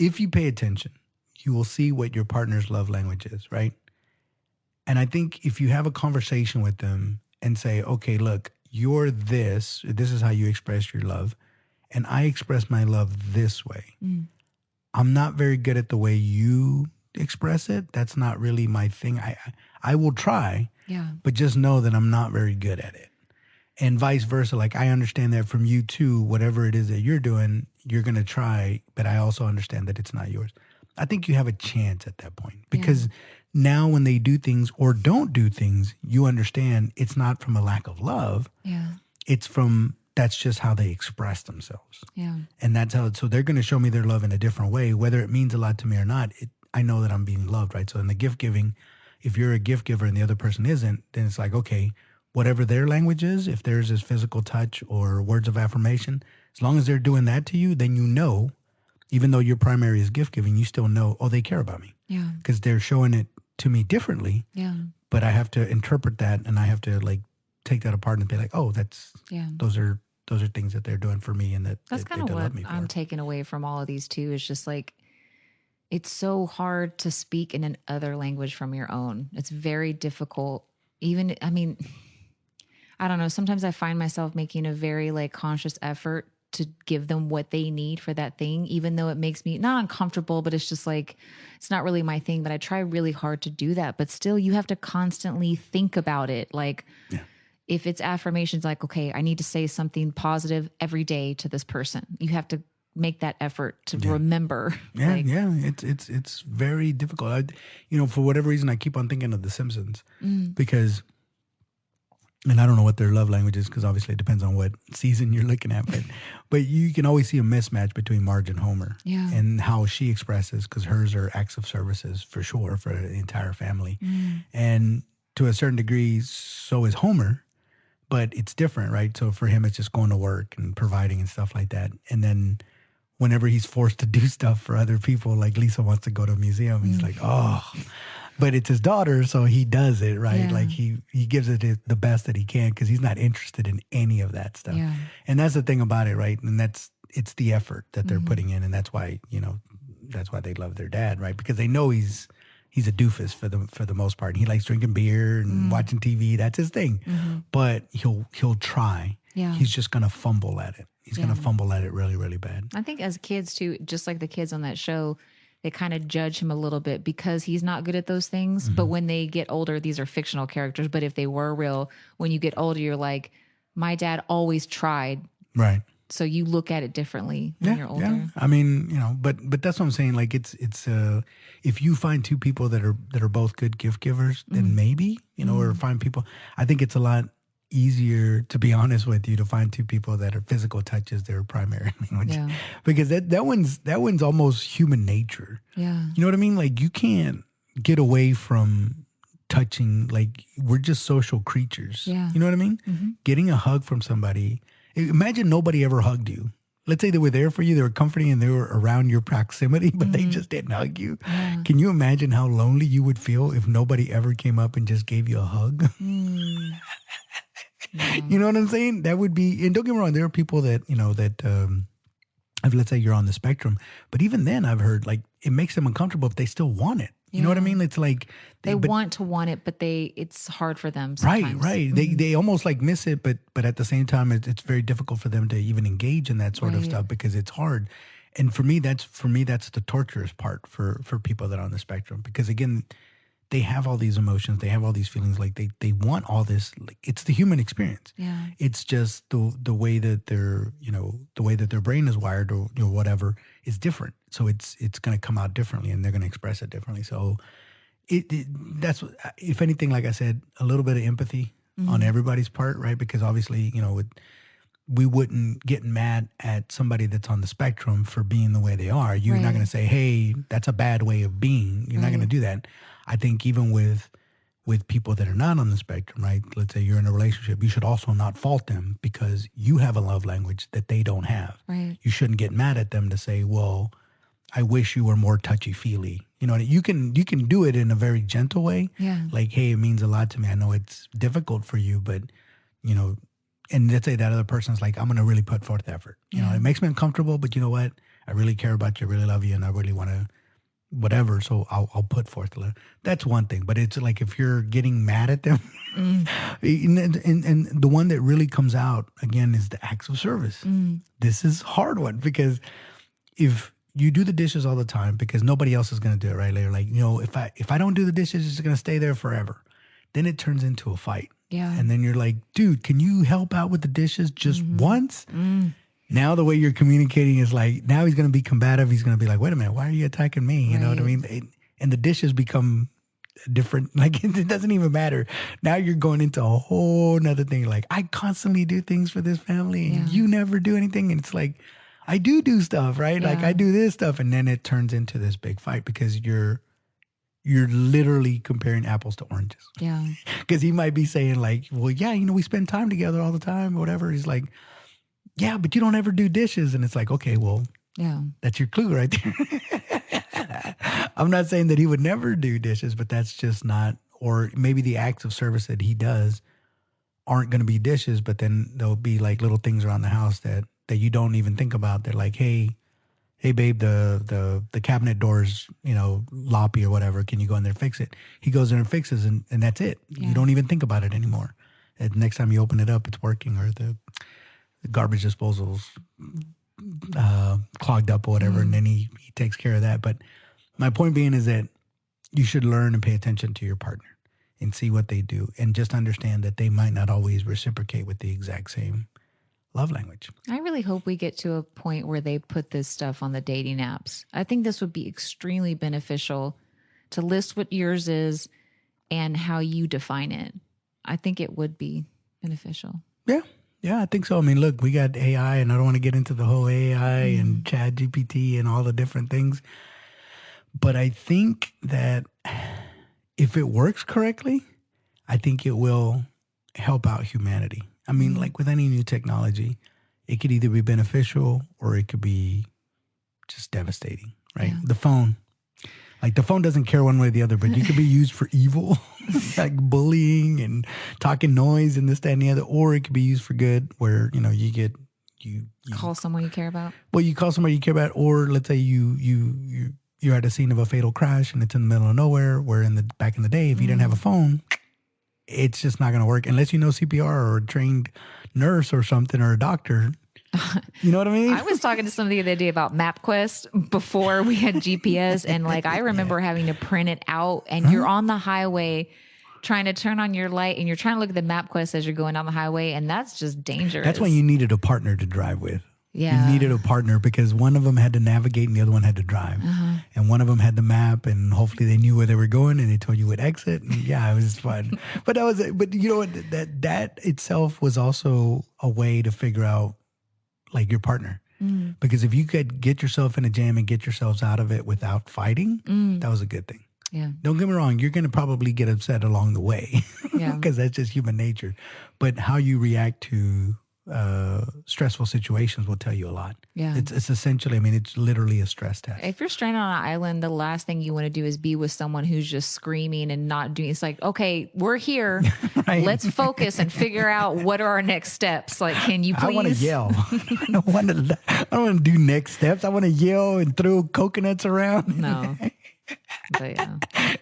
if you pay attention, you will see what your partner's love language is, right? And I think if you have a conversation with them and say, okay, look, you're this is how you express your love, and I express my love this way. I'm not very good at the way you express it. That's not really my thing. I will try, Yeah. but just know that I'm not very good at it. And vice versa. Like, I understand that from you too, whatever it is that you're doing, you're going to try, but I also understand that it's not yours. I think you have a chance at that point because now when they do things or don't do things, you understand it's not from a lack of love. Yeah. It's from, that's just how they express themselves. Yeah. And that's how, so they're going to show me their love in a different way, whether it means a lot to me or not. I know that I'm being loved, right? So in the gift giving, if you're a gift giver and the other person isn't, then it's like, okay, whatever their language is, if theirs is physical touch or words of affirmation, as long as they're doing that to you, then you know, even though your primary is gift giving, you still know, oh, they care about me. Yeah. Because they're showing it to me differently. Yeah. But I have to interpret that and I have to like take that apart and be like, oh, those are things that they're doing for me and that That's they kind of what love me for. I'm taking away from all of these too. Is just like, it's so hard to speak in an other language from your own. It's very difficult. Even, I mean, I don't know. Sometimes I find myself making a very like conscious effort to give them what they need for that thing, even though it makes me not uncomfortable, but it's just like, it's not really my thing, but I try really hard to do that. But still, you have to constantly think about it. Like, if it's affirmations, like, okay, I need to say something positive every day to this person. You have to make that effort to remember. Yeah, like, it's very difficult. For whatever reason, I keep on thinking of The Simpsons because, and I don't know what their love language is because obviously it depends on what season you're looking at, but you can always see a mismatch between Marge and Homer and how she expresses, because hers are acts of services for sure for the entire family, and to a certain degree, so is Homer. But it's different, right? So for him, it's just going to work and providing and stuff like that. And then whenever he's forced to do stuff for other people, like Lisa wants to go to a museum, he's like, oh. But it's his daughter, so he does it, right? Yeah. Like he gives it the best that he can because he's not interested in any of that stuff. Yeah. And that's the thing about it, right? And it's the effort that they're putting in. And that's why, that's why they love their dad, right? Because they know he's a doofus for the most part. And he likes drinking beer and watching TV. That's his thing. But he'll try. Yeah. He's just gonna fumble at it. He's gonna fumble at it really, really bad. I think as kids too, just like the kids on that show, they kind of judge him a little bit because he's not good at those things. But when they get older, these are fictional characters. But if they were real, when you get older, you're like, my dad always tried. Right. So you look at it differently when you're older. Yeah. I mean, but that's what I'm saying. Like it's if you find two people that are both good gift givers, then maybe, or find people. I think it's a lot easier, to be honest with you, to find two people that are physical touch as their primary language. Yeah. Because that one's almost human nature. Yeah. You know what I mean? Like you can't get away from touching. Like we're just social creatures. Yeah. You know what I mean? Getting a hug from somebody. Imagine nobody ever hugged you. Let's say they were there for you, they were comforting and they were around your proximity, but they just didn't hug you. Yeah. Can you imagine how lonely you would feel if nobody ever came up and just gave you a hug? You know what I'm saying? That would be, and don't get me wrong, there are people that, let's say you're on the spectrum, but even then I've heard like it makes them uncomfortable if they still want it. You know what I mean? It's like They want to want it, but it's hard for them sometimes. Right. They almost like miss it, but at the same time, it's very difficult for them to even engage in that sort of stuff because it's hard. And for me, that's the torturous part for people that are on the spectrum, because again, they have all these emotions, they have all these feelings, like they want all this. Like, it's the human experience. Yeah. It's just the way that the way that their brain is wired, or whatever, is different. So it's going to come out differently, and they're going to express it differently. So that's if anything, like I said, a little bit of empathy on everybody's part, right? Because obviously, we wouldn't get mad at somebody that's on the spectrum for being the way they are. You're not going to say, hey, that's a bad way of being. You're not going to do that. I think even with people that are not on the spectrum, right? Let's say you're in a relationship, you should also not fault them because you have a love language that they don't have. Right. You shouldn't get mad at them to say, well, I wish you were more touchy-feely. You can do it in a very gentle way. Yeah. Like, hey, it means a lot to me. I know it's difficult for you, but, and let's say that other person's like, I'm going to really put forth effort. It makes me uncomfortable, but you know what? I really care about you. I really love you. And I really want to whatever. So I'll put forth. That's one thing. But it's like, if you're getting mad at them, and the one that really comes out again is the acts of service. This is a hard one, because if you do the dishes all the time because nobody else is going to do it, right? Later, like, if I don't do the dishes, it's going to stay there forever. Then it turns into a fight. Yeah. And then you're like, dude, can you help out with the dishes just once? Now the way you're communicating is like, now he's going to be combative. He's going to be like, wait a minute, why are you attacking me? You know what I mean? And the dishes become different. Like, it doesn't even matter. Now you're going into a whole nother thing. Like, I constantly do things for this family and you never do anything. And it's like, I do stuff, right? Like, I do this stuff. And then it turns into this big fight because you're literally comparing apples to oranges. Yeah. Because he might be saying like, well, yeah, we spend time together all the time or whatever. He's like, yeah, but you don't ever do dishes. And it's like, okay, well, that's your clue right there. I'm not saying that he would never do dishes, but that's just not, or maybe the acts of service that he does aren't going to be dishes, but then there'll be like little things around the house that you don't even think about. They're like, hey, babe, the cabinet door's, loppy or whatever. Can you go in there and fix it? He goes in and fixes, and that's it. Yeah. You don't even think about it anymore. And next time you open it up, it's working, or the garbage disposal's clogged up or whatever, and then he takes care of that. But my point being is that you should learn and pay attention to your partner and see what they do, and just understand that they might not always reciprocate with the exact same love language. I really hope we get to a point where they put this stuff on the dating apps. I think this would be extremely beneficial to list what yours is and how you define it. I think it would be beneficial. Yeah, I think so. I mean, look, we got AI, and I don't want to get into the whole AI and ChatGPT and all the different things. But I think that if it works correctly, I think it will help out humanity. I mean, like with any new technology, it could either be beneficial or it could be just devastating, right? Yeah. The phone doesn't care one way or the other, but it could be used for evil, like bullying and talking noise and this, that, and the other, or it could be used for good, where you call someone you care about. Well, you call somebody you care about, or let's say you're at a scene of a fatal crash and it's in the middle of nowhere. Where back in the day, if you didn't have a phone, it's just not going to work unless you know CPR or a trained nurse or something, or a doctor. You know what I mean? I was talking to somebody the other day about MapQuest before we had GPS. And like, I remember having to print it out, and you're on the highway trying to turn on your light, and you're trying to look at the MapQuest as you're going down the highway. And that's just dangerous. That's when you needed a partner to drive with. Yeah. You needed a partner because one of them had to navigate and the other one had to drive. And one of them had the map, and hopefully they knew where they were going, and they told you what exit. And yeah, it was fun. But you know what? That itself was also a way to figure out like your partner. Because if you could get yourself in a jam and get yourselves out of it without fighting, that was a good thing. Yeah. Don't get me wrong. You're going to probably get upset along the way because that's just human nature. But how you react to stressful situations will tell you a lot. Yeah. It's essentially, I mean, it's literally a stress test. If you're stranded on an island, the last thing you want to do is be with someone who's just screaming and not doing. It's like, okay, we're here. Right. Let's focus and figure out what are our next steps. Like, can you please? I want to yell. I don't want to do next steps. I want to yell and throw coconuts around. No. But yeah.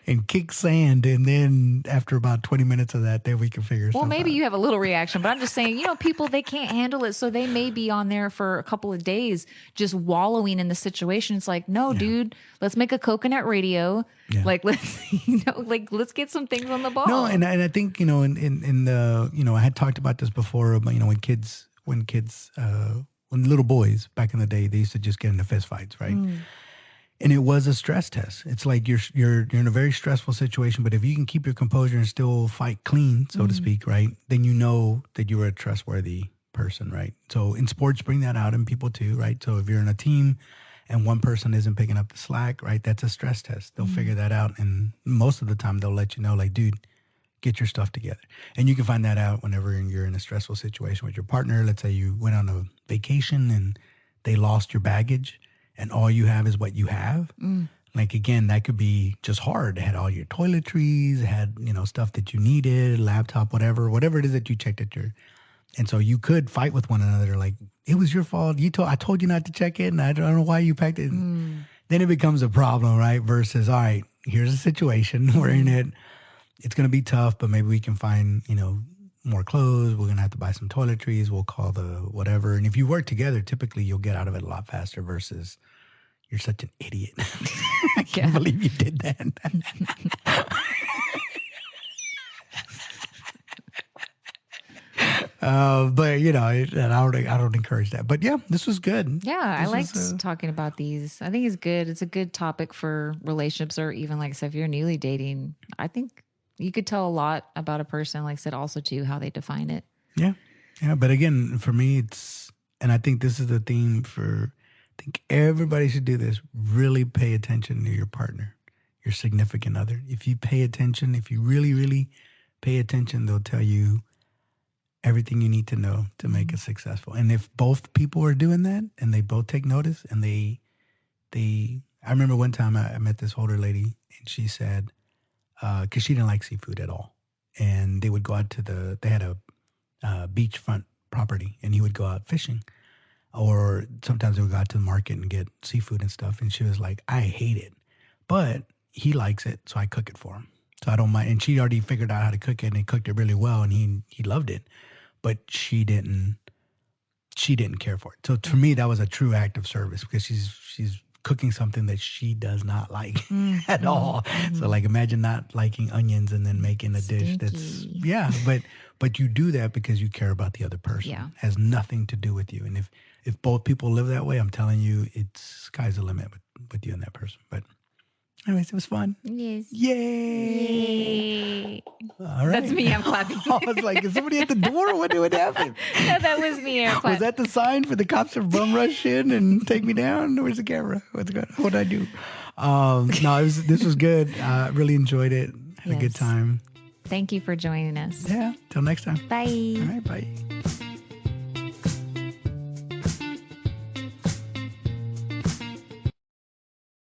and kick sand. And then after about 20 minutes of that, then we can figure Well, stuff maybe out. you have a little reaction, but I'm just saying, people, they can't handle it. So they may be on there for a couple of days just wallowing in the situation. It's like, no, dude, let's make a coconut radio. Yeah. Like, let's get some things on the ball. No, and I think, in the, I had talked about this before, about, when little boys back in the day, they used to just get into fist fights, right? And it was a stress test. It's like you're in a very stressful situation, but if you can keep your composure and still fight clean, so to speak, right, then you know that you are a trustworthy person, right? So in sports, bring that out in people too, right? So if you're in a team and one person isn't picking up the slack, right, that's a stress test. They'll figure that out, and most of the time they'll let you know, like, dude, get your stuff together. And you can find that out whenever you're in a stressful situation with your partner. Let's say you went on a vacation and they lost your baggage, and all you have is what you have. Like, again, that could be just hard. It had all your toiletries, it had, stuff that you needed, laptop, whatever it is that you checked at and so you could fight with one another. Like, it was your fault. I told you not to check it, and I don't know why you packed it. Then it becomes a problem, right? Versus, all right, here's a situation. We're in it. It's going to be tough, but maybe we can find, more clothes. We're going to have to buy some toiletries. We'll call the whatever. And if you work together, typically you'll get out of it a lot faster versus you're such an idiot. I can't believe you did that. But I don't encourage that. But yeah, this was good. Yeah, I like talking about these. I think it's good. It's a good topic for relationships, or even, like I said, if you're newly dating, I think you could tell a lot about a person, like I said, also too, how they define it. Yeah. Yeah. But again, for me, and I think this is the theme I think everybody should do this. Really pay attention to your partner, your significant other. If you pay attention, if you really, really pay attention, they'll tell you everything you need to know to make it successful. And if both people are doing that and they both take notice, and I remember one time I met this older lady, and she said, because she didn't like seafood at all. And they would go out they had a beachfront property, and he would go out fishing. Or sometimes they would go out to the market and get seafood and stuff. And she was like, I hate it, but he likes it, so I cook it for him. So I don't mind. And she already figured out how to cook it, and he cooked it really well, and he loved it. But she didn't care for it. So to me, that was a true act of service, because she's cooking something that she does not like at all. So, like, imagine not liking onions and then making a dish that's, but you do that because you care about the other person. Yeah. It has nothing to do with you. And if both people live that way, I'm telling you, it's sky's the limit with you and that person. But anyways, it was fun. Yes. Yay. All right. That's me. I'm clapping. I was like, is somebody at the door? What happened? No, that was me. Was that the sign for the cops to bum rush in and take me down? Where's the camera? What'd I do? No, this was good. Really enjoyed it. Had a good time. Thank you for joining us. Yeah. Till next time. Bye. All right. Bye.